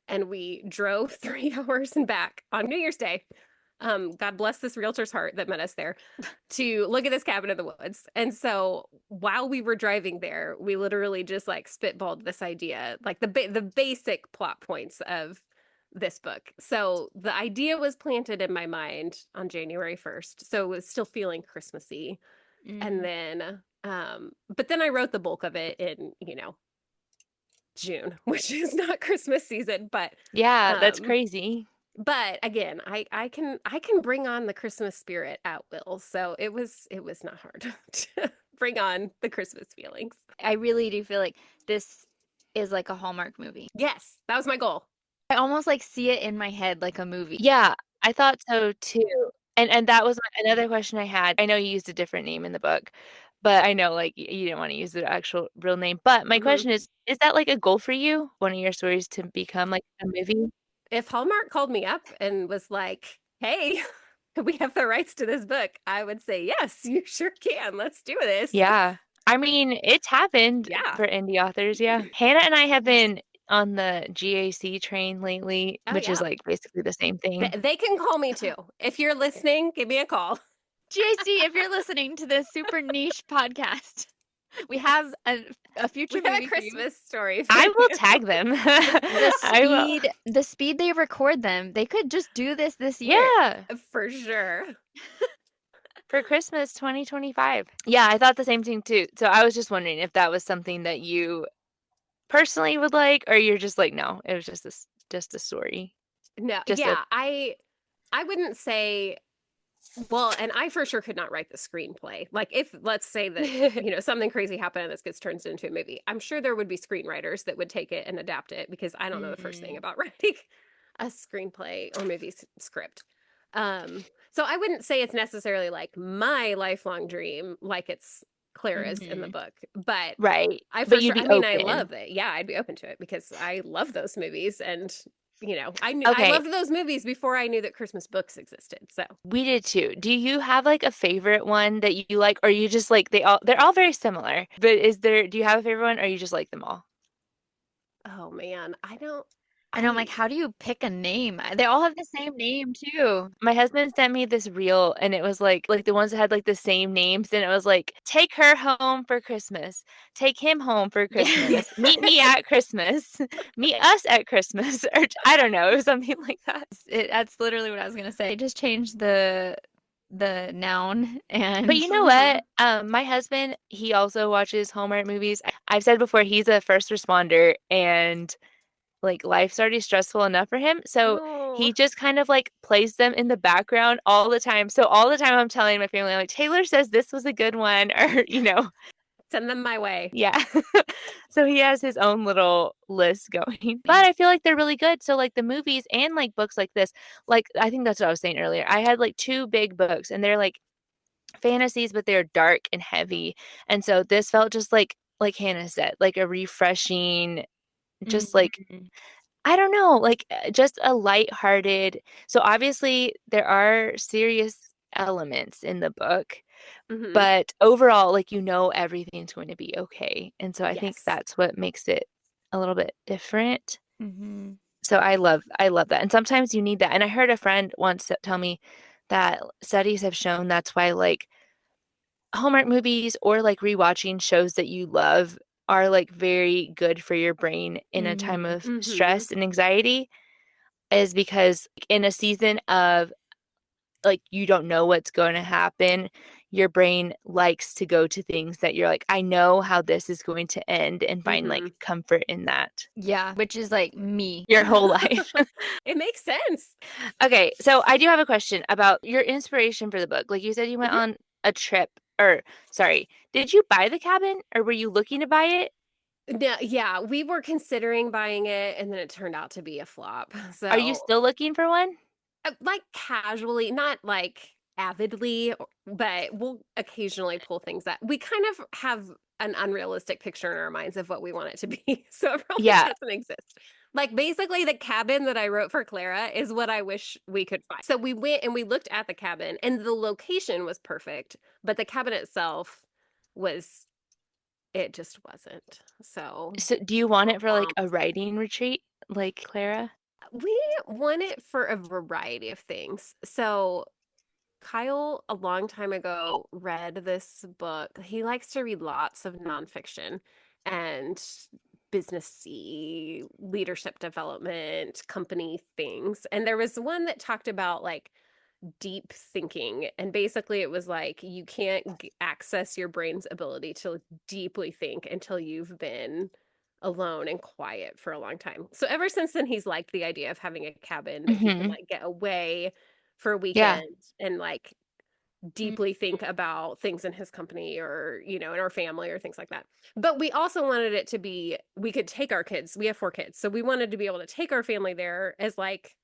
And we drove 3 hours and back on New Year's Day. God bless this realtor's heart that met us there to look at this cabin in the woods. And so while we were driving there, we literally just like spitballed this idea, like the basic plot points of this book. So the idea was planted in my mind on January 1st. So it was still feeling Christmassy. And then but then I wrote the bulk of it in, June, which is not Christmas season, Yeah, that's um crazy. but again, I can bring on the Christmas spirit at will. So it was not hard to bring on the Christmas feelings. I really do feel like this is like a Hallmark movie. Yes, that was my goal. I almost like see it in my head like a movie. Yeah, I thought so too. And that was another question I had. I know you used a different name in the book, but I know like you didn't want to use the actual real name. But my hmm question is that like a goal for you? One of your stories to become like a movie? If Hallmark called me up and was like, "Hey, we have the rights to this book," I would say, "Yes, you sure can. Let's do this." Yeah. I mean, it's happened Yeah. for indie authors, yeah. Hannah and I have been on the GAC train lately, Oh which is yeah. like basically the same thing. They can call me too. If you're listening, give me a call. JC, if you're listening to this super niche podcast, We have a future We have a movie for you. Christmas story for I will you. tag them. I will. The speed they record them, they could just do this year. Yeah, For sure. for Christmas 2025. Yeah, I thought the same thing too. So I was just wondering if that was something that you personally would like, or you're just like, no, it was just a story. No, Just a yeah, I wouldn't say, well, and I for sure could not write the screenplay. Like if let's say that, something crazy happened and this gets turned into a movie. I'm sure there would be screenwriters that would take it and adapt it because I don't know the first thing about writing a screenplay or movie script. So I wouldn't say it's necessarily like my lifelong dream, like it's Clara's in the book, but right. I for But you'd sure, be I mean, I open. love it. Yeah, I'd be open to it because I love those movies and I Okay. loved those movies before I knew that Christmas books existed. So We did too. Do you have like a favorite one that you like, or you just like they're all very similar. But do you have a favorite one or you just like them all? oh man, And I'm like, how do you pick a name? They all have the same name too. My husband sent me this reel and it was like the ones that had like the same names and it was like take her home for Christmas, take him home for Christmas, meet me at Christmas, meet us at Christmas, or I don't know, it was something like that. That's literally what I was gonna say. I just changed the noun and But you know what? My husband, he also watches Hallmark movies. I've said before he's a first responder and like life's already stressful enough for him. So Oh, he just kind of like plays them in the background all the time. So all the time I'm telling my family, I'm like, Taylor says this was a good one, or, send them my way. yeah. So he has his own little list going. But I feel like they're really good. So like the movies and like books like this, like I think that's what I was saying earlier. I had like two big books and they're like fantasies, but they're dark and heavy. And so this felt just like Hannah said, like a refreshing, just like I don't know, like just a lighthearted. So obviously there are serious elements in the book, Mm-hmm. but overall, like everything's going to be okay. And so I think Yes. that's what makes it a little bit different. mm-hmm. So I love that. And sometimes you need that. And I heard a friend once tell me that studies have shown that's why like Hallmark movies or like rewatching shows that you love are like very good for your brain in a time of Mm-hmm. stress and anxiety is because in a season of like you don't know what's going to happen, your brain likes to go to things that you're like, I know how this is going to end and find Mm-hmm. like comfort in that. Yeah, which is like me. Your whole life. It makes sense. Okay, so I do have a question about your inspiration for the book. Like you said, you went Mm-hmm. on a trip, or sorry, did you buy the cabin or were you looking to buy it? No, yeah, we were considering buying it and then it turned out to be a flop. Are you So, still looking for one? like casually, not like avidly, but we'll occasionally pull things that we kind of have an unrealistic picture in our minds of what we want it to be. So it probably Yeah. doesn't exist. Like basically the cabin that I wrote for Clara is what I wish we could find. So we went and we looked at the cabin and the location was perfect, but the cabin itself was it just wasn't. So So do you want it for like um, a writing retreat like Clara? we want it for a variety of things. So Kyle, a long time ago, read this book. He likes to read lots of nonfiction and businessy leadership development, company things. And there was one that talked about like deep thinking. And basically, it was like you can't access your brain's ability to deeply think until you've been alone and quiet for a long time. So ever since then, he's liked the idea of having a cabin that he can Mhm. like get away for a Yeah. weekend and like deeply think about things in his company or in our family or things like that. But we also wanted it to be we could take our kids. We have 4 kids. So we wanted to be able to take our family there as like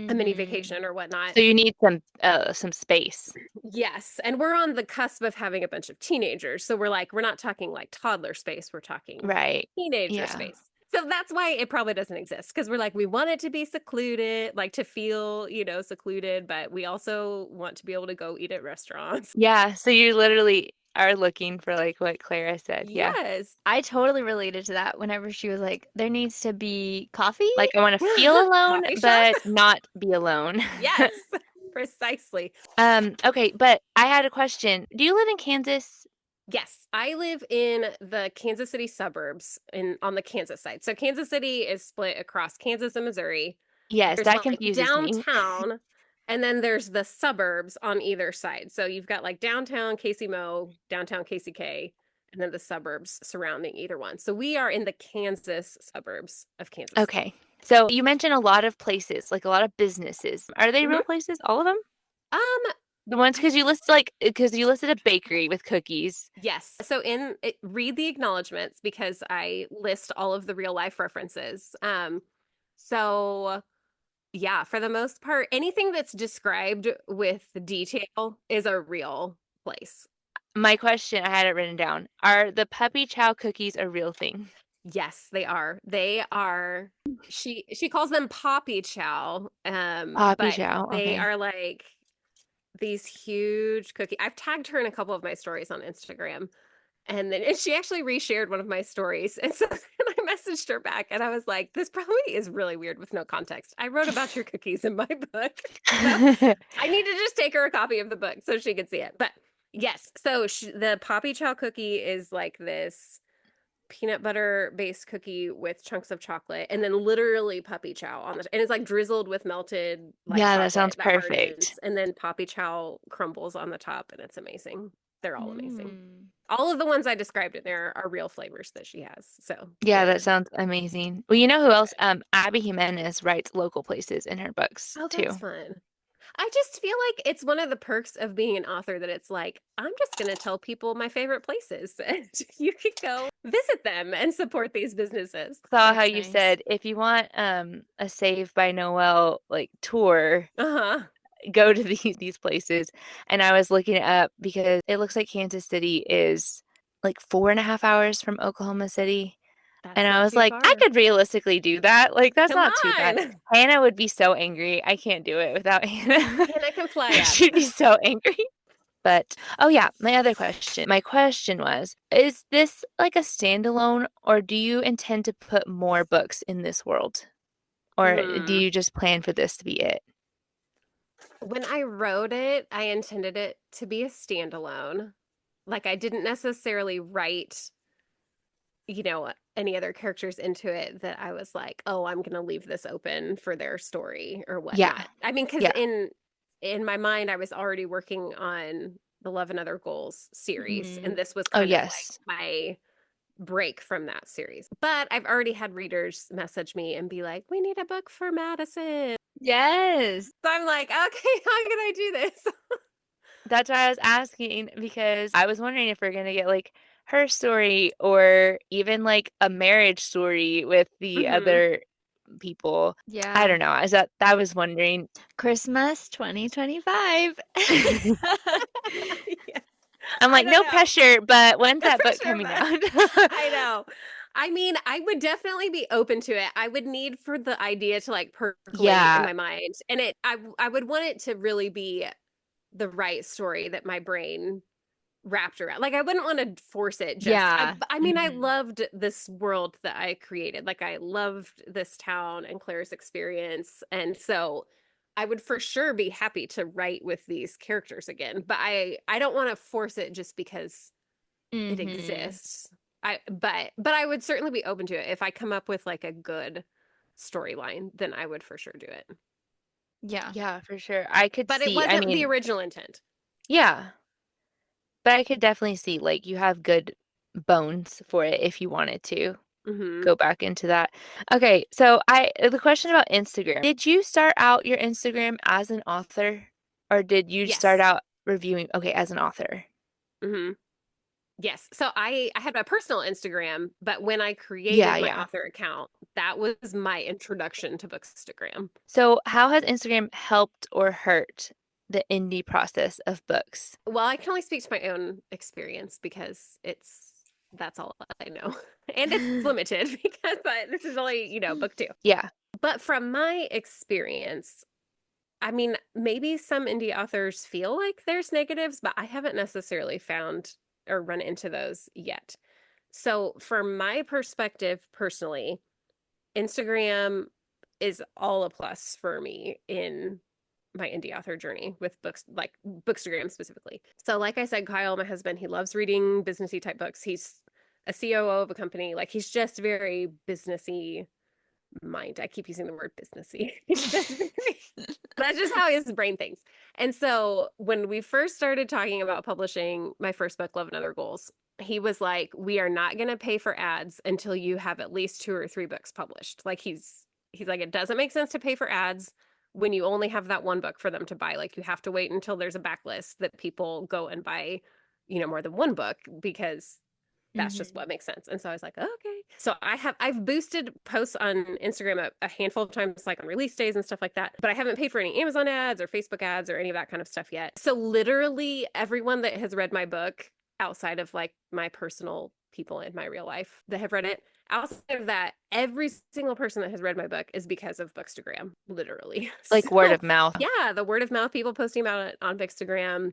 a mini vacation or whatnot. So you need some space. Yes. And we're on the cusp of having a bunch of teenagers. So we're not talking like toddler space, we're talking Right. teenager Yeah. space. So that's why it probably doesn't exist because we're like, we want it to be secluded, like to feel, secluded, but we also want to be able to go eat at restaurants. Yeah, so you literally are looking for like what Clara said. Yeah. Yes. I totally related to that whenever she was like, there needs to be coffee. Like I want to feel alone Coffee shop? but not be alone. Yes, precisely. Okay, but I had a question. Do you live in Kansas? Yes, I live in the Kansas City suburbs on the Kansas side. So Kansas City is split across Kansas and Missouri. Yes, There's that like confuses me. downtown, and then there's the suburbs on either side. So you've got like downtown KC downtown KCK, and then the suburbs surrounding either one. So we are in the Kansas suburbs of Kansas City. Okay. So you mentioned a lot of places, like a lot of businesses. Are they Mhm. real places? All of them? Um, The ones I because you listed a bakery with cookies. Yes. So read the acknowledgments because I list all of the real life references. So yeah, for the most part, anything that's described with detail is a real place. My question, I had it written down. Are the puppy chow cookies a real thing? Yes, they are. They are. She calls them poppy chow. Poppy But chow. they Okay. are like these huge cookie. I've tagged her in a couple of my stories on Instagram. And she actually reshared one of my stories. And so then I messaged her back and I was like, this probably is really weird with no context. I wrote about your cookies in my book. So I need to just take her a copy of the book so she can see it. But yes, so the Poppy Chow cookie is like this peanut butter based cookie with chunks of chocolate and then literally puppy chow on it. And it's like drizzled with melted like Yeah, that sounds chocolate that perfect. hardens and then poppy chow crumbles on the top and it's amazing. They're all amazing. Mm. All of the ones I described in there are real flavors that she has. So Yeah, that they're sounds amazing. Well, you know who else? Abby Jimenez writes local places in her books oh, that's too. fun. I just feel like it's one of the perks of being an author that it's like, I'm just going to tell people my favorite places and you can go visit them and support these businesses. Saw how That's you nice. said if you want a Save by Noel like tour, Uh-huh. go to these places. And I was looking it up because it looks like Kansas City is like 4.5 hours from Oklahoma City. That's And I not was too like, I far. could realistically do that. Like, that's Come not too bad. on. Hannah would be so angry. I can't do it without Hannah. And I can fly up. She'd be so angry. But, oh yeah, my other question. My question was, is this like a standalone or do you intend to put more books in this world? Or do Mm. you just plan for this to be it? When I wrote it, I intended it to be a standalone. Like I didn't necessarily write, any other characters into it that I was like, oh, I'm gonna leave this open for their story or Yeah. whatnot. I mean, because Yeah. in my mind, I was already working on the Love and Other Goals series, and Mm. this was Oh, kind of like yes. my break from that series. But I've already had readers message me and be like, we need a book for Madison. Yes. So I'm like, okay, how can I do this? That's why I was asking because I was wondering if we're gonna get like her story or even like a marriage story with the Hmm. other people. I Yeah. don't know. I was wondering. Christmas 2025. Yeah, I'm I like, don't no know. pressure, but when's No that book pressure, coming but out? I know. I mean, I would definitely be open to it. I would need for the idea to like percolate in Yeah. my mind. And I would want it to really be the right story that my brain wrapped around. Like I wouldn't want to force it just Yeah. I mean, I Mhm. loved this world that I created. Like I loved this town and Claire's experience. And so I would for sure be happy to write with these characters again, but I don't want to force it just because it Mhm. exists. But I would certainly be open to it. If I come up with like a good storyline, then I would for sure do it. Yeah. Yeah, for sure. I could But it see. I wasn't the mean, original intent. yeah, but I could definitely see like you have good bones for it if you wanted to Hmm. go back into that. Okay, so the question about Instagram. Did you start out your Instagram as an author or did you start Yes. out reviewing okay, as an author? Hmm. Yes. So I had my personal Instagram, but when I Yeah, created my yeah. author account, that was my introduction to Bookstagram. So, how has Instagram helped or hurt the indie process of books? Well, I can only speak to my own experience because that's all I know. And it's limited because this is only, book two. Yeah. But from my experience, I mean, maybe some indie authors feel like there's negatives, but I haven't necessarily found or run into those yet. So, from my perspective personally, Instagram is all a plus for me in my indie author journey with books, like Bookstagram specifically. So like I said, Kyle, my husband, he loves reading businessy type books. He's a COO of a company. Like he's just very businessy mind. I keep using the word businessy. He's just very, that's just how his brain thinks. And so when we first started talking about publishing my first book, Love and Other Goals, he was like, we are not going to pay for ads until you have at least 2 or 3 books published. Like he's like, it doesn't make sense to pay for ads when you only have that one book for them to buy. Like you have to wait until there's a backlist that people go and buy, more than one book, because that's just what makes sense. And so I was like, okay. So I've boosted posts on Instagram a handful of times, like on release days and stuff like that, but I haven't paid for any Amazon ads or Facebook ads or any of that kind of stuff yet. So literally everyone that has read my book, outside of like my personal people in my real life that have read it, outside of that, every single person that has read my book is because of Bookstagram, literally. Like word of mouth. Yeah, the word of mouth, people posting about it on Bookstagram,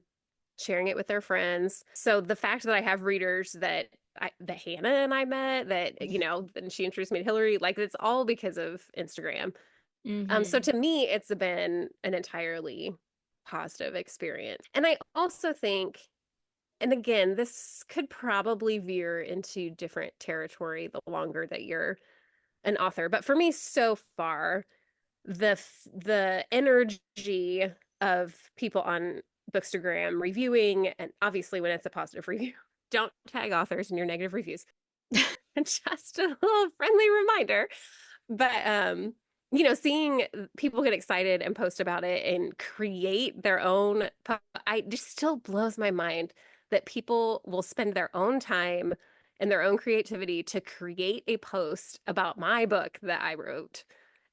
sharing it with their friends. So the fact that I have readers that Hannah and I met, that, and she introduced me to Hilary, like it's all because of Instagram. So to me, it's been an entirely positive experience. And I also think, and again, this could probably veer into different territory the longer that you're an author, but for me so far, the energy of people on Bookstagram reviewing, and obviously when it's a positive review, don't tag authors in your negative reviews. Just a little friendly reminder. But seeing people get excited and post about it and create their own, I just still blows my mind that people will spend their own time and their own creativity to create a post about my book that I wrote.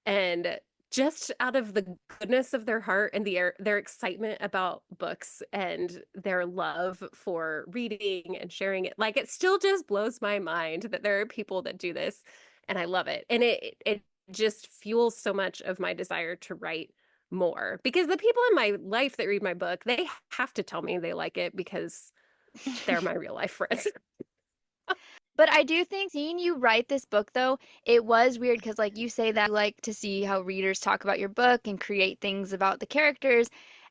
And just out of the goodness of their heart and their excitement about books and their love for reading and sharing it. Like, it still just blows my mind that there are people that do this, and I love it. And it just fuels so much of my desire to write more, because the people in my life that read my book, they have to tell me they like it because they're my real life friends. But I do think seeing you write this book, though, it was weird because, like you say, that you like to see how readers talk about your book and create things about the characters.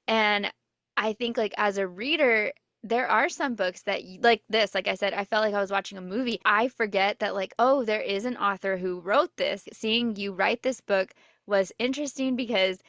And I think, like, as a reader, there are some books that, like this, like I said, I felt like I was watching a movie. I forget that, like, oh, there is an author who wrote this. Seeing you write this book was interesting because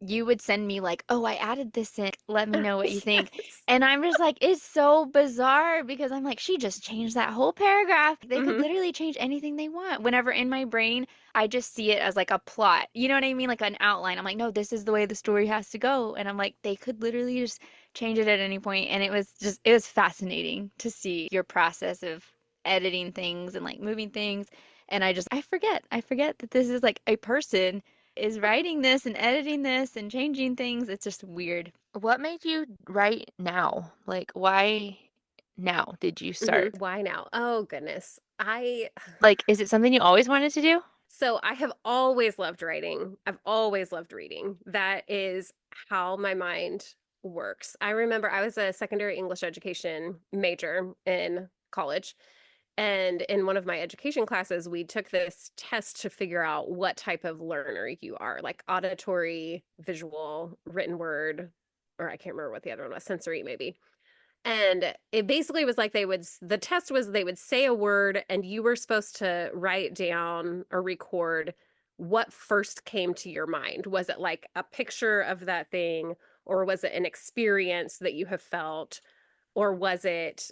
you would send me like, oh, I added this in, let me know what you think. Yes. And I'm just like, it's so bizarre because I'm like, she just changed that whole paragraph. They could literally change anything they want. Whenever in my brain, I just see it as like a plot. You know what I mean? Like an outline. I'm like, no, this is the way the story has to go. And I'm like, they could literally just change it at any point. And it was fascinating to see your process of editing things and like moving things. And I forget that this is like a person is writing this and editing this and changing things. It's just weird. What made you write now? Like, why now did you start? Why now? Oh, goodness. Like, is it something you always wanted to do? So I have always loved writing. I've always loved reading. That is how my mind works. I remember I was a secondary English education major in college. And in one of my education classes, we took this test to figure out what type of learner you are, like auditory, visual, written word, or I can't remember what the other one was, sensory maybe. And it basically was like the test was they would say a word and you were supposed to write down or record what first came to your mind. Was it like a picture of that thing, or was it an experience that you have felt, or was it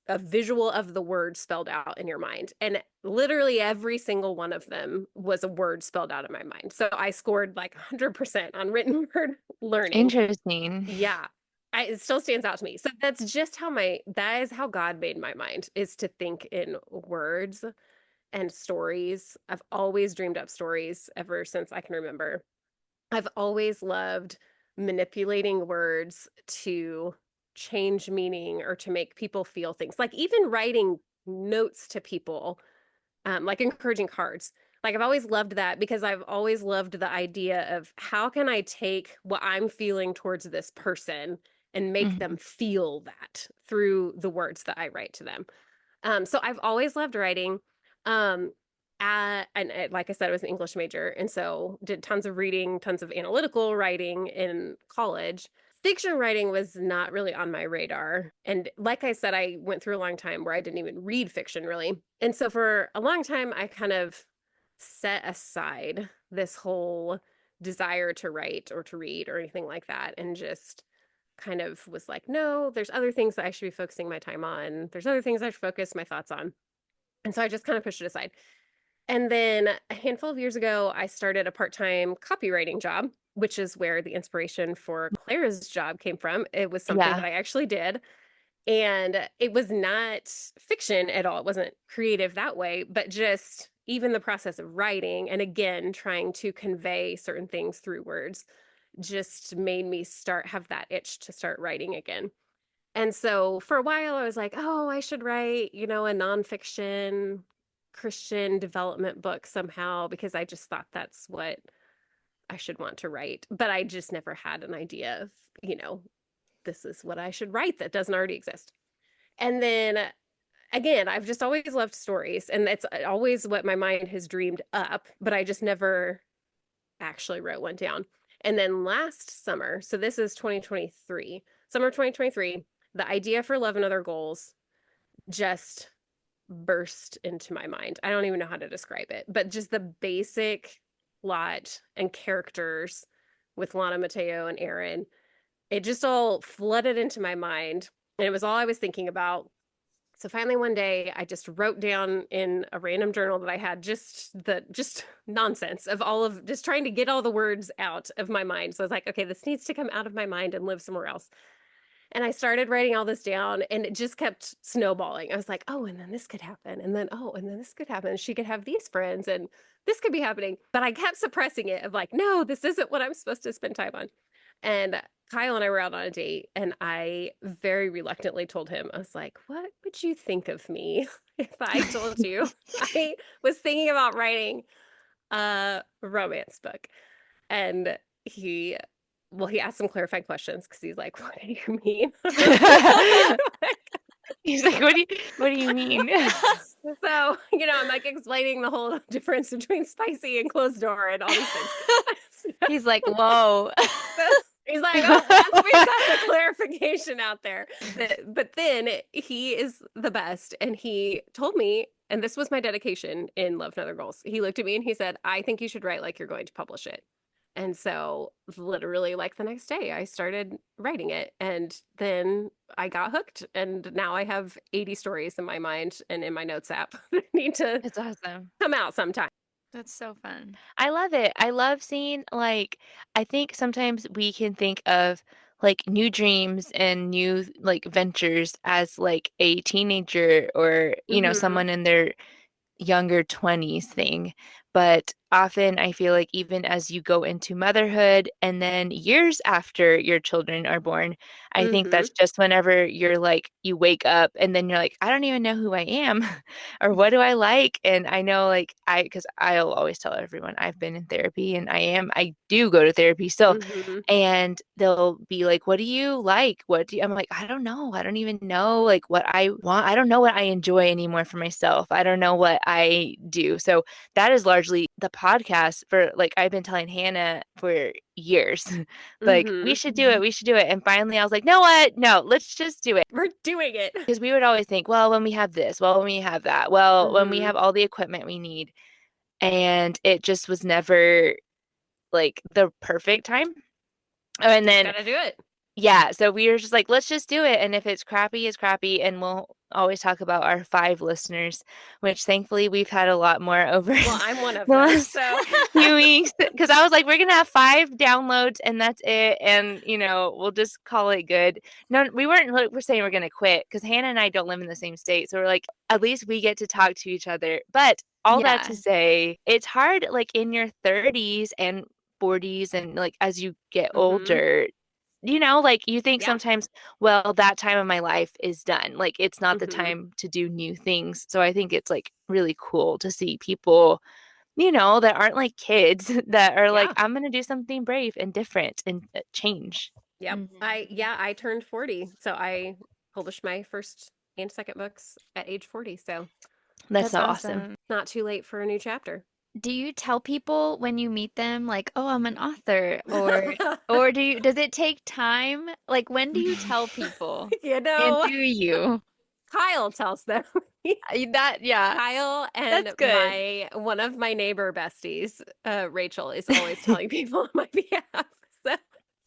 a visual of the word spelled out in your mind? And literally every single one of them was a word spelled out in my mind. So I scored like 100% on written word learning. Interesting. Yeah. It still stands out to me. So that's just that is how God made my mind, is to think in words and stories. I've always dreamed up stories ever since I can remember. I've always loved manipulating words to change meaning or to make people feel things. Like even writing notes to people, like encouraging cards. Like I've always loved that because I've always loved the idea of how can I take what I'm feeling towards this person and make them feel that through the words that I write to them. So I've always loved writing. I like I said, I was an English major, and so did tons of reading, tons of analytical writing in college. Fiction writing was not really on my radar. And like I said, I went through a long time where I didn't even read fiction really. And so for a long time, I kind of set aside this whole desire to write or to read or anything like that, and just kind of was like, no, there's other things that I should be focusing my time on. There's other things I should focus my thoughts on. And so I just kind of pushed it aside. And then a handful of years ago, I started a part-time copywriting job, which is where the inspiration for Claire's job came from. It was something that I actually did. And it was not fiction at all. It wasn't creative that way, but just even the process of writing and again, trying to convey certain things through words just made me have that itch to start writing again. And so for a while, I was like, oh, I should write, a nonfiction Christian development book somehow, because I just thought that's what I should want to write. But I just never had an idea of, this is what I should write that doesn't already exist. And then again, I've just always loved stories, and that's always what my mind has dreamed up, but I just never actually wrote one down. And then last summer, so this is 2023, summer 2023, the idea for Love and Other Goals just burst into my mind. I don't even know how to describe it, but just the basic plot and characters with Lana Mateo and Erin, it just all flooded into my mind, and it was all I was thinking about. So finally one day I just wrote down in a random journal that I had just nonsense of all of just trying to get all the words out of my mind. So I was like, okay, this needs to come out of my mind and live somewhere else. And I started writing all this down, and it just kept snowballing. I was like, oh, and then this could happen. And then, oh, and then this could happen. She could have these friends and this could be happening. But I kept suppressing it of like, no, this isn't what I'm supposed to spend time on. And Kyle and I were out on a date, and I very reluctantly told him, I was like, what would you think of me if I told you I was thinking about writing a romance book? And he asked some clarifying questions because he's like, what do you mean? He's like, what do you mean? So, I'm like explaining the whole difference between spicy and closed door and all these things. He's like, whoa. He's like, oh, we've got the clarification out there. But then he is the best. And he told me, and this was my dedication in Love and Other Goals. He looked at me and he said, I think you should write like you're going to publish it. And so literally like the next day I started writing it, and then I got hooked, and now I have 80 stories in my mind and in my notes app that need to It's awesome. come out sometime. That's so fun. I love it. I love seeing, like, I think sometimes we can think of like new dreams and new like ventures as like a teenager or, someone in their younger 20s thing. But often I feel like even as you go into motherhood and then years after your children are born, I think that's just whenever you're like, you wake up and then you're like, I don't even know who I am or what do I like? And I know like because I'll always tell everyone I've been in therapy, and I do go to therapy still. And they'll be like, what do you like? I'm like, I don't know. I don't even know like what I want. I don't know what I enjoy anymore for myself. I don't know what I do. So that is largely the podcast for like I've been telling Hannah for years. Like we should do it. We should do it. And finally I was like, no what? No, let's just do it. We're doing it. Because we would always think, well, when we have this, well, when we have that, well, when we have all the equipment we need. And it just was never like the perfect time. And then gotta do it. Yeah, so we were just like, let's just do it. And if it's crappy, it's crappy. And we'll always talk about our 5 listeners, which thankfully we've had a lot more over Well, I'm one of them, so few weeks. Because I was like, we're gonna have 5 downloads and that's it. And we'll just call it good. No, we weren't we're saying we're gonna quit because Hannah and I don't live in the same state. So we're like, at least we get to talk to each other. But all that to say, it's hard like in your 30s and 40s and like as you get older. Like you think sometimes, well, that time of my life is done. Like it's not the time to do new things. So I think it's like really cool to see people, that aren't like kids that are like, I'm going to do something brave and different and change. Yep. I turned 40. So I published my first and second books at age 40. So That's so awesome. Not too late for a new chapter. Do you tell people when you meet them, like, oh, I'm an author, or does it take time? Like, when do you tell people? You And know, do you? Kyle tells them. Yeah, Kyle and that's good. one of my neighbor besties, Rachel, is always telling people on my behalf. So,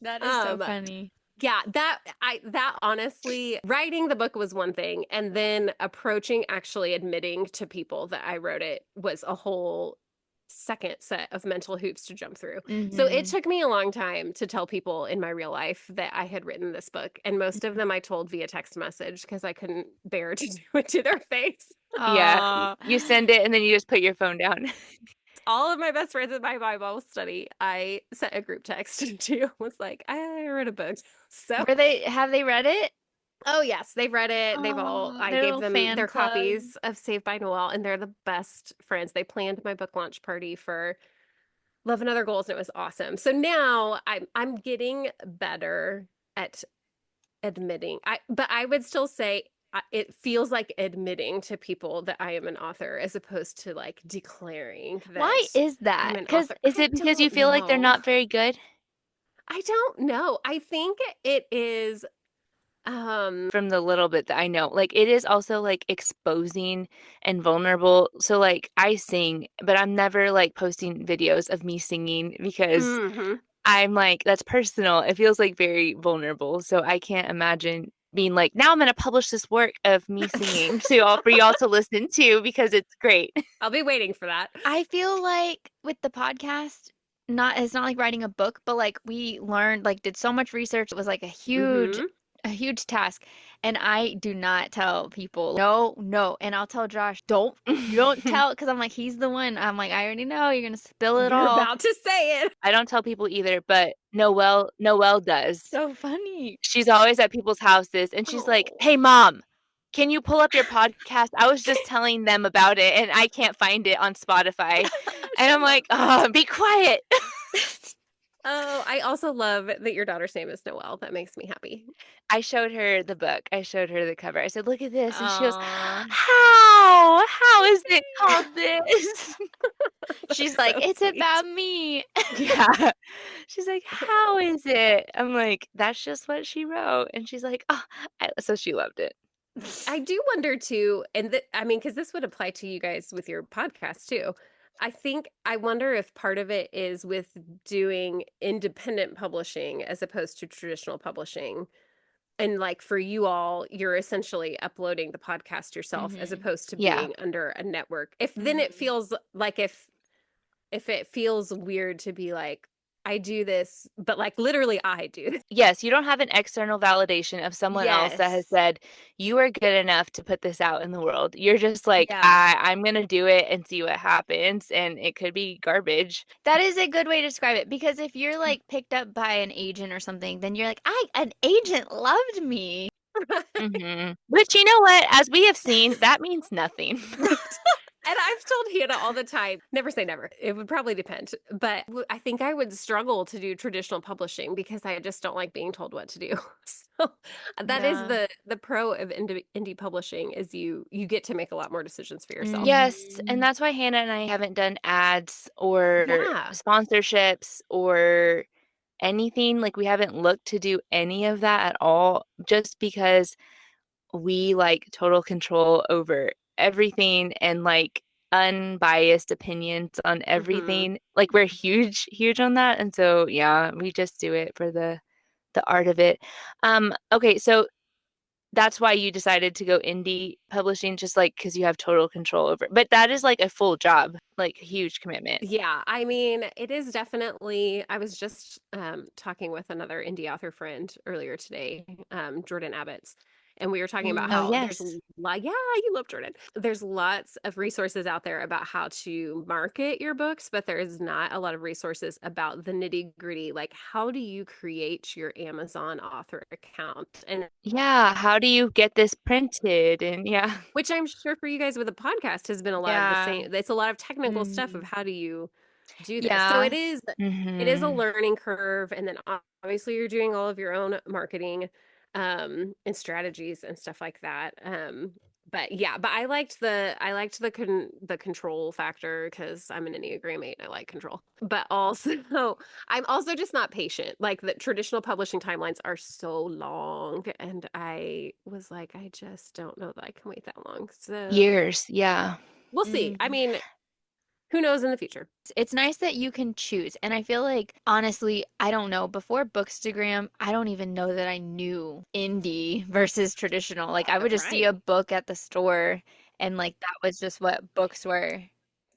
That is so funny. yeah, that honestly, writing the book was one thing, and then actually admitting to people that I wrote it was a whole second set of mental hoops to jump through. So it took me a long time to tell people in my real life that I had written this book, and most of them I told via text message because I couldn't bear to do it to their face. Yeah, you send it and then you just put your phone down. All of my best friends in my Bible study, I sent a group text to, was like, I wrote a book. So have they read it? oh yes, they've read it. I Their gave little them fan their club. copies of Saved by Noel, and they're the best friends. They planned my book launch party for Love and Other Goals, and it was awesome. So now I'm getting better at admitting. But I would still say it feels like admitting to people that I am an author as opposed to like declaring that. Why is that? Because is it because you feel like they're not very good? I don't know. I think it is from the little bit that I know, like it is also like exposing and vulnerable. So like I sing, but I'm never like posting videos of me singing because I'm like, that's personal. It feels like very vulnerable. So I can't imagine being like, now I'm going to publish this work of me singing to all for y'all to listen to because it's great. I'll be waiting for that. I feel like with the podcast, it's not like writing a book, but like we learned, like did so much research. It was like a huge task. And I do not tell people, no. And I'll tell Josh, you don't tell, because I'm like, he's the one. I'm like, I already know you're gonna spill it all. You're about to say it. I don't tell people either, but Noel does. So funny. She's always at people's houses and she's like, hey mom, can you pull up your podcast? I was just telling them about it and I can't find it on Spotify. And I'm like, oh, be quiet. Oh, I also love that your daughter's name is Noel. That makes me happy. I showed her the book. I showed her the cover. I said, look at this. And she goes, Aw. how is it called this? She's like, it's about me. Yeah. She's like, how is it? I'm like, that's just what she wrote. And she's like, oh, so she loved it. I do wonder too, and I mean, because this would apply to you guys with your podcast too. I wonder if part of it is with doing independent publishing as opposed to traditional publishing. And like for you all, you're essentially uploading the podcast yourself as opposed to being under a network. Then it feels like if it feels weird to be like, I do this, but like literally I do. Yes, you don't have an external validation of someone else that has said you are good enough to put this out in the world. You're just like, I'm going to do it and see what happens. And it could be garbage. That is a good way to describe it, because if you're like picked up by an agent or something, then you're like, an agent loved me. But you know what? As we have seen, that means nothing. And I've told Hannah all the time, never say never. It would probably depend. But I think I would struggle to do traditional publishing because I just don't like being told what to do. So that is the pro of indie publishing is you get to make a lot more decisions for yourself. Yes. And that's why Hannah and I haven't done ads or sponsorships or anything. Like we haven't looked to do any of that at all, just because we like total control over everything and like unbiased opinions on everything. Like we're huge on that. And so yeah, we just do it for the art of it. Okay, so that's why you decided to go indie publishing, just like because you have total control over it. But that is like a full job, like a huge commitment. Yeah, I mean, it is definitely. I was just talking with another indie author friend earlier today, Jordan Abbott's, and we were talking about how there's you love Jordan. There's lots of resources out there about how to market your books, but there is not a lot of resources about the nitty-gritty, like how do you create your Amazon author account? And how do you get this printed? And which I'm sure for you guys with a podcast has been a lot of the same. It's a lot of technical stuff of how do you do this. So it is a learning curve, and then obviously you're doing all of your own marketing and strategies and stuff like that. But yeah, but I liked the control factor because I'm an Enneagram 8 and I like control. But also I'm also just not patient. Like the traditional publishing timelines are so long and I was like, I just don't know that I can wait that long. So Years, yeah. we'll see. I Mhm. mean, who knows in the future? It's nice that you can choose. And I feel like, honestly, I don't know. Before Bookstagram, I don't even know that I knew indie versus traditional. Like, I would That's just see right. a book at the store, and like that was just what books were.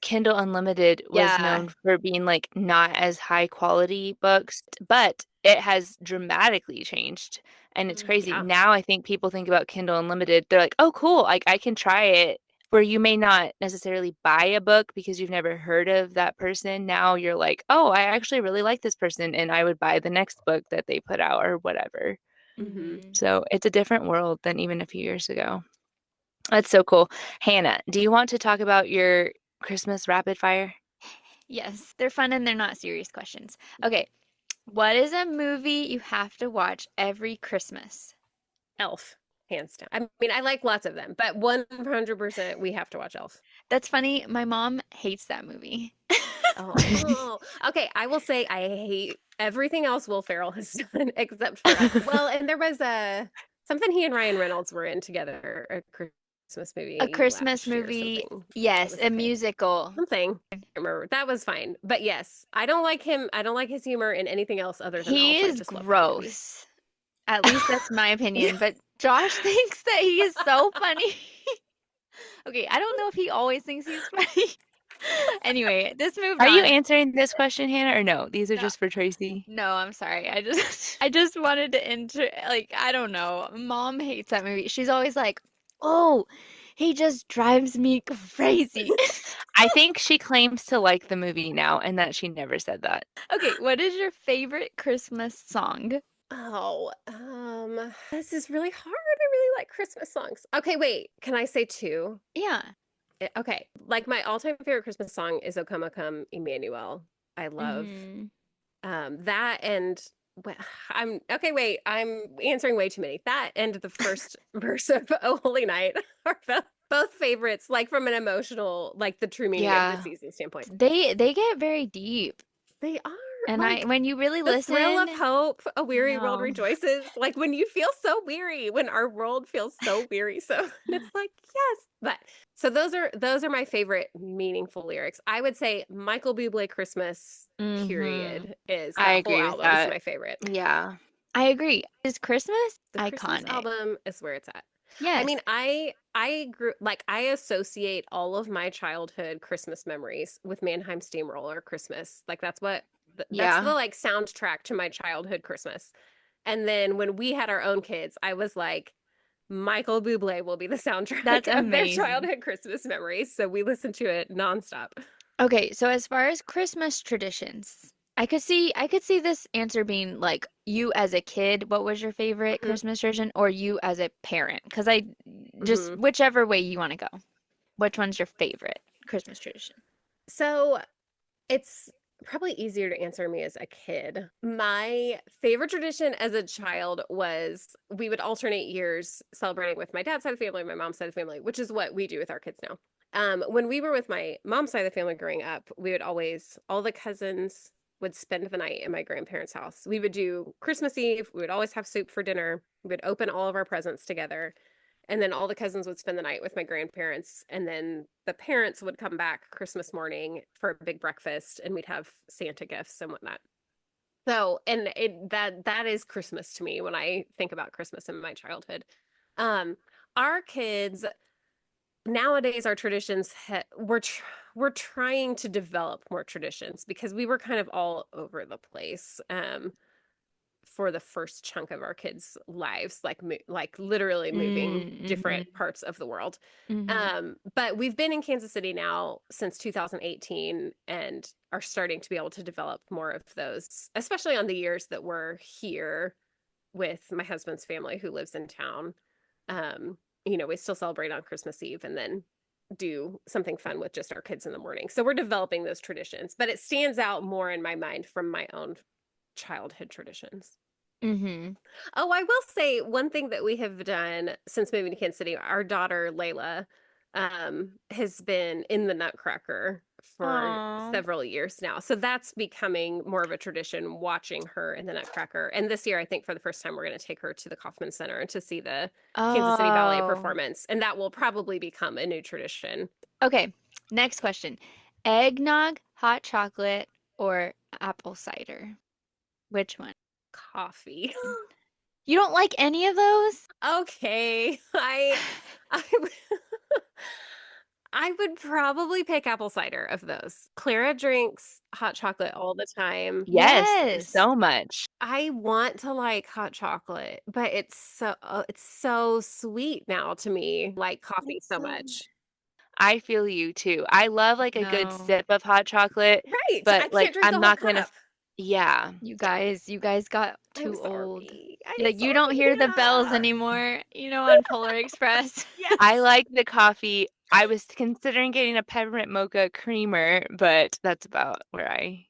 Kindle Unlimited was Yeah. known for being like not as high quality books, but it has dramatically changed. And it's crazy. Yeah. Now I think people think about Kindle Unlimited, they're like, oh, cool, like I can try it. Where you may not necessarily buy a book because you've never heard of that person. Now you're like, oh, I actually really like this person, and I would buy the next book that they put out or whatever. Hmm. Hmm. So it's a different world than even a few years ago. That's so cool. Hannah, do you want to talk about your Christmas rapid fire? Yes, they're fun and they're not serious questions. Okay, what is a movie you have to watch every Christmas? Elf, hands down. I mean, I like lots of them, but 100% we have to watch Elf. That's funny. My mom hates that movie. Oh, okay. I will say I hate everything else Will Ferrell has done except for Elf. Well, and there was a something he and Ryan Reynolds were in together, a Christmas A movie Christmas last year or movie, something. That yes, was a okay. musical. Something. I remember. That was fine. But yes, I don't like him. I don't like his humor in anything else other than He Elf. I is just love that movie. gross. At least that's my Yeah. opinion. But Josh thinks that he is so funny. Okay, I don't know if he always thinks he's funny. Anyway, this moved Are you on. answering this question, Hannah, or no? These are No, just for Tracy. no, I'm sorry. I just wanted to enter like I don't know. Mom hates that movie. She's always like, "Oh, he just drives me crazy." I think she claims to like the movie now and that she never said that. Okay, what is your favorite Christmas song? Oh, this is really hard. I really like Christmas songs. Okay, wait. Can I say two? Yeah. Okay. Like my all-time favorite Christmas song is O Come, O Come, Emmanuel. I love Mm-hmm. that and wh- I'm okay, wait. I'm answering way too many. That and the first verse of Oh Holy Night are both favorites, like from an emotional, like the true meaning of the Yeah. season standpoint. They get very deep. They are And I like when you really the thrill listen, of hope, a I weary world know. rejoices. Like when you feel so weary, when our world feels so weary. So it's like, yes. But so those are my favorite meaningful lyrics. I would say Michael Bublé Christmas, Mm-hmm. period, is I that whole agree with album is that. my favorite. Yeah. I agree. Is Christmas The Christmas iconic? album is where it's at. I Yes. mean, I grew like I associate all of my childhood Christmas memories with Mannheim Steamroller Christmas. Like that's the Yeah. like soundtrack to my childhood Christmas. And then when we had our own kids, I was like, Michael Bublé will be the That's soundtrack of their amazing. childhood Christmas memories. So we listened to it nonstop. Okay, so as far as Christmas traditions, I could see this answer being like you as a kid, what was your favorite Hmm. Christmas tradition, or you as a parent? Because I just Hmm. whichever way you want to go. Which one's your favorite Christmas tradition? So it's probably easier to answer me as a kid. My favorite tradition as a child was we would alternate years celebrating with my dad's side of the family, my mom's side of the family, which is what we do with our kids now. When we were with my mom's side of the family growing up, we would always, all the cousins would spend the night in my grandparents' house. We would do Christmas Eve. We would always have soup for dinner. We would open all of our presents together. And then all the cousins would spend the night with my grandparents. And then the parents would come back Christmas morning for a big breakfast and we'd have Santa gifts and whatnot. So, and that is Christmas to me when I think about Christmas in my childhood. Um, our kids nowadays, our traditions we're trying to develop more traditions because we were kind of all over the place. For the first chunk of our kids' lives, like literally moving Mm-hmm. different parts of the world. Mm-hmm. But we've been in Kansas City now since 2018 and are starting to be able to develop more of those, especially on the years that we're here with my husband's family who lives in town. We still celebrate on Christmas Eve and then do something fun with just our kids in the morning. So we're developing those traditions, but it stands out more in my mind from my own childhood traditions. Mm-hmm. Oh, I will say one thing that we have done since moving to Kansas City, our daughter Layla has been in the Nutcracker for Aww. several years now. So that's becoming more of a tradition, watching her in the Nutcracker. And this year, I think for the first time, we're going to take her to the Kaufman Center and to see the Kansas City Ballet Oh. performance. And that will probably become a new tradition. Okay, next question. Eggnog, hot chocolate, or apple cider? Which one? Coffee. You don't like any of those? Okay. I I would probably pick apple cider of those. Clara drinks hot chocolate all the time. Yes, Yes. so much. I want to like hot chocolate, but it's so sweet now to me, like coffee It's so so much. I feel you too. I love like a good no. sip of hot chocolate, Right. I but can't like drink the I'm whole not gonna cup. yeah. You guys got I'm too old. sorry. I'm Like you don't sorry, hear the bells Hannah. anymore, on Polar Express. I Yes. like the coffee. I was considering getting a peppermint mocha creamer, but that's about where I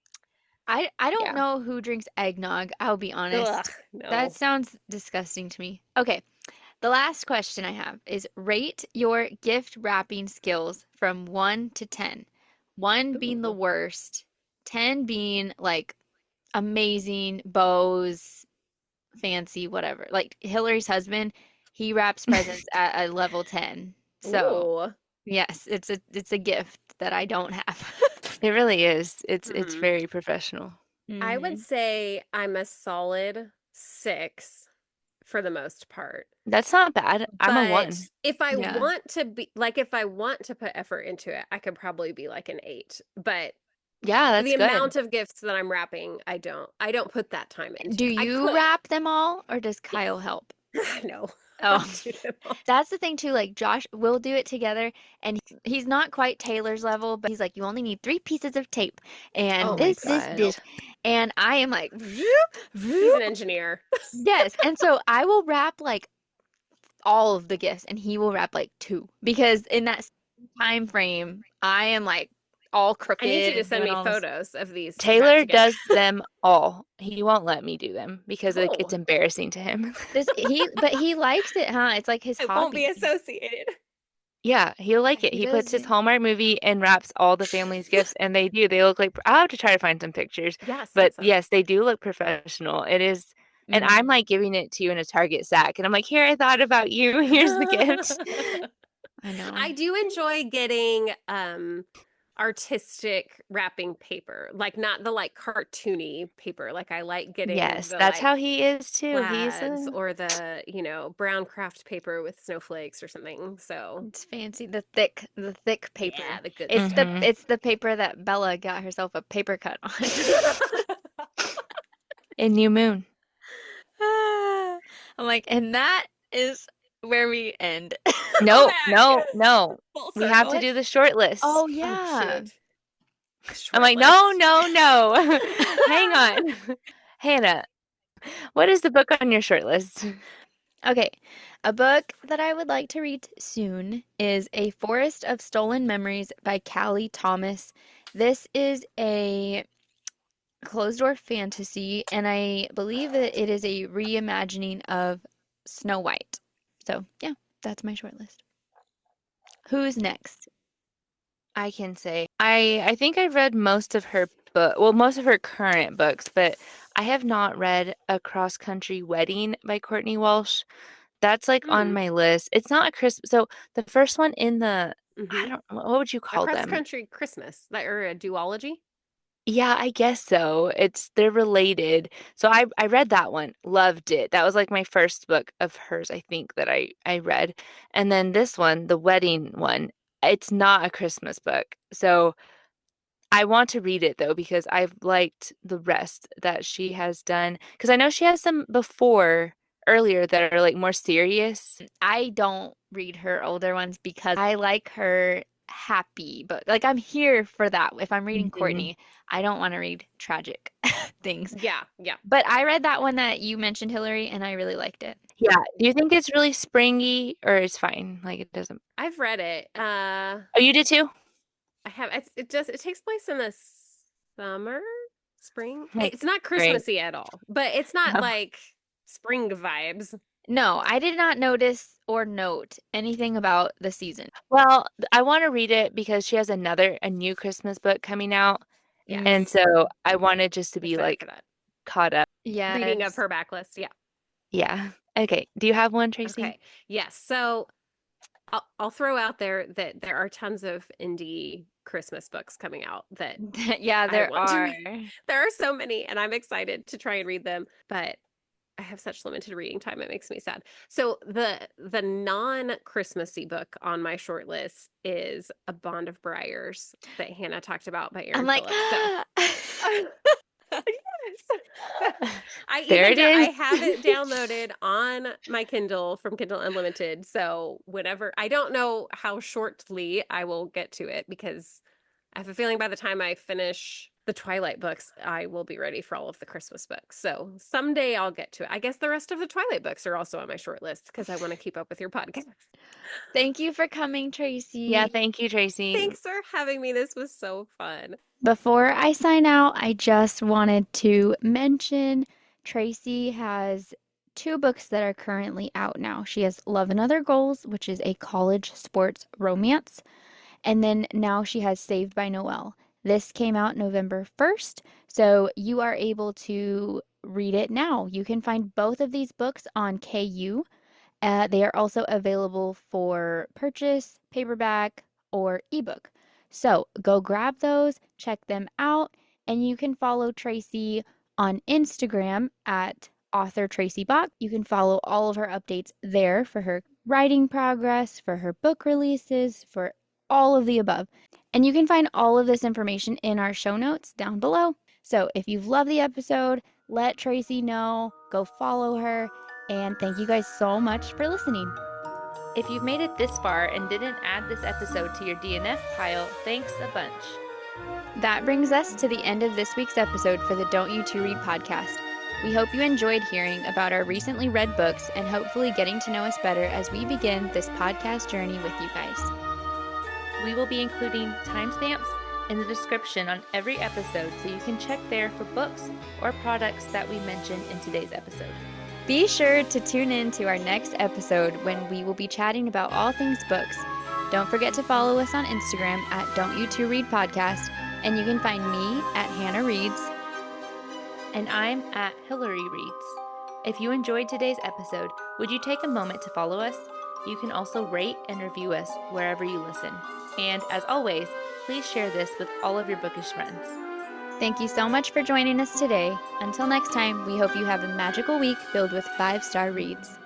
don't yeah. know who drinks eggnog, I'll be Ugh, honest. That no. sounds disgusting to me. Okay, the last question I have is rate your gift wrapping skills from 1 to 10. 1 being the Ooh. worst, 10 being like amazing, bows, fancy, whatever. Like Hilary's husband, he wraps presents at a level 10. So, Ooh. yes, it's a gift that I don't have. It really is. It's Hmm. very professional. I would hmm say I'm a solid 6 for the most part. That's not bad. I'm a But 1. if I Yeah. want to be like, if I want to put effort into it, I could probably be like an 8. But Yeah, that's the good. amount of gifts that I'm wrapping, I don't put that time Do into. I you could. wrap them all or does Yes. Kyle help? No. I'll Oh, do them all. that's the thing too. Like Josh, we'll do it together, and he's not quite Taylor's level, but he's like, you only need 3 pieces of tape, and Oh my this, gosh. and I am like, vroom, He's an vroom. engineer. Yes, and so I will wrap like all of the gifts, and he will wrap like 2 because in that time frame, I am like all I need you crooked to and send doing me all this. photos of these wrapped Taylor together. does them all. He won't let me do them because like it's Oh, embarrassing to him. But he likes it, huh? It's like his I won't be hobby. associated. Yeah, he'll like it. He He does puts his it. Hallmark movie and wraps all the family's gifts, and they do. They look like I'll have to try to find some pictures. Yeah, send But some. yes, they do look professional. It is, and I'm Mm, like giving it to you in a Target sack, and I'm like, here, I thought about you. Here's the gift. I know. I do enjoy getting artistic wrapping paper, like not the like cartoony paper. Like I like getting Yes, the that's how like he is too. He's plaids a or the, brown craft paper with snowflakes or something. So, It's fancy. The thick yeah, paper. the good It's stuff. the hmm it's the paper that Bella got herself a paper cut on. in New Moon. I'm like, and that is where we end. Come No, back. no, no. Full We have circle. to do the short list. Oh Oh, yeah. shoot. I'm Short like, no, list. no, no. Hang on. Hannah, what is the book on your short list? Okay, a book that I would like to read soon is A Forest of Stolen Memories by Callie Thomas. This is a closed door fantasy, and I believe that it is a reimagining of Snow White. So, yeah, that's my short list. Who's next? I can say I think I've read most of her book, well, most of her current books, but I have not read A Cross Country Wedding by Courtney Walsh. That's like on Hmm. my list. It's not a Christmas. So the first one in the I Mm-hmm. don't what would you A call cross them? country Christmas, like or a duology. Yeah, I guess so. They're related. So I read that one, loved it. That was like my first book of hers, I think that I read. And then this one, the wedding one, it's not a Christmas book. So I want to read it though because I've liked the rest that she has done. Because I know she has some before earlier that are like more serious. I don't read her older ones because I like her happy, but like I'm here for that. If I'm reading Mhm. Courtney, I don't want to read tragic things. Yeah, yeah. But I read that one that you mentioned, Hilary, and I really liked it. Yeah. Do you think it's really springy or it's fine? Like it doesn't. I've read it. Oh, you did too? I have. It takes place in the summer, spring. Like It's not spring. Christmassy at all, but it's not Oh, like. spring vibes. No, I did not notice or note anything about the season. Well, I want to read it because she has a new Christmas book coming out. Yes. And so I wanted just to be Excited like for that. caught up. Yeah. Reading of her backlist. Yeah. Yeah. Okay. Do you have one, Tracy? Okay. Yes. So I'll throw out there that there are tons of indie Christmas books coming out that yeah, there are. There are so many, and I'm excited to try and read them, but I have such limited reading time. It makes me sad. So the non-Christmassy book on my short list is A Bond of Briars that Hannah talked about by Erin I'm like, Phillips. So yes. There it is. I have it downloaded on my Kindle from Kindle Unlimited. So whenever, I don't know how shortly I will get to it, because I have a feeling by the time I finish the Twilight books, I will be ready for all of the Christmas books. So someday I'll get to it. I guess the rest of the Twilight books are also on my short list because I want to keep up with your podcast. Thank you for coming, Tracy. Yeah, thank you, Tracy. Thanks for having me. This was so fun. Before I sign out, I just wanted to mention Tracy has 2 books that are currently out now. She has Love and Other Goals, which is a college sports romance. And then now she has Saved by Noel. This came out November 1st, so you are able to read it now. You can find both of these books on KU. They are also available for purchase, paperback, or ebook. So go grab those, check them out, and you can follow Tracy on Instagram at author Tracy Baack. You can follow all of her updates there for her writing progress, for her book releases, for all of the above. And you can find all of this information in our show notes down below. So if you've loved the episode, let Tracy know, go follow her, and thank you guys so much for listening. If you've made it this far and didn't add this episode to your DNF pile, thanks a bunch. That brings us to the end of this week's episode for the Don't You Two Read podcast. We hope you enjoyed hearing about our recently read books and hopefully getting to know us better as we begin this podcast journey with you guys. We will be including timestamps in the description on every episode so you can check there for books or products that we mentioned in today's episode. Be sure to tune in to our next episode when we will be chatting about all things books. Don't forget to follow us on Instagram at Don't You Two Read Podcast, and you can find me at Hannah Reads. And I'm at Hilary Reads. If you enjoyed today's episode, would you take a moment to follow us? You can also rate and review us wherever you listen. And as always, please share this with all of your bookish friends. Thank you so much for joining us today. Until next time, we hope you have a magical week filled with 5-star reads.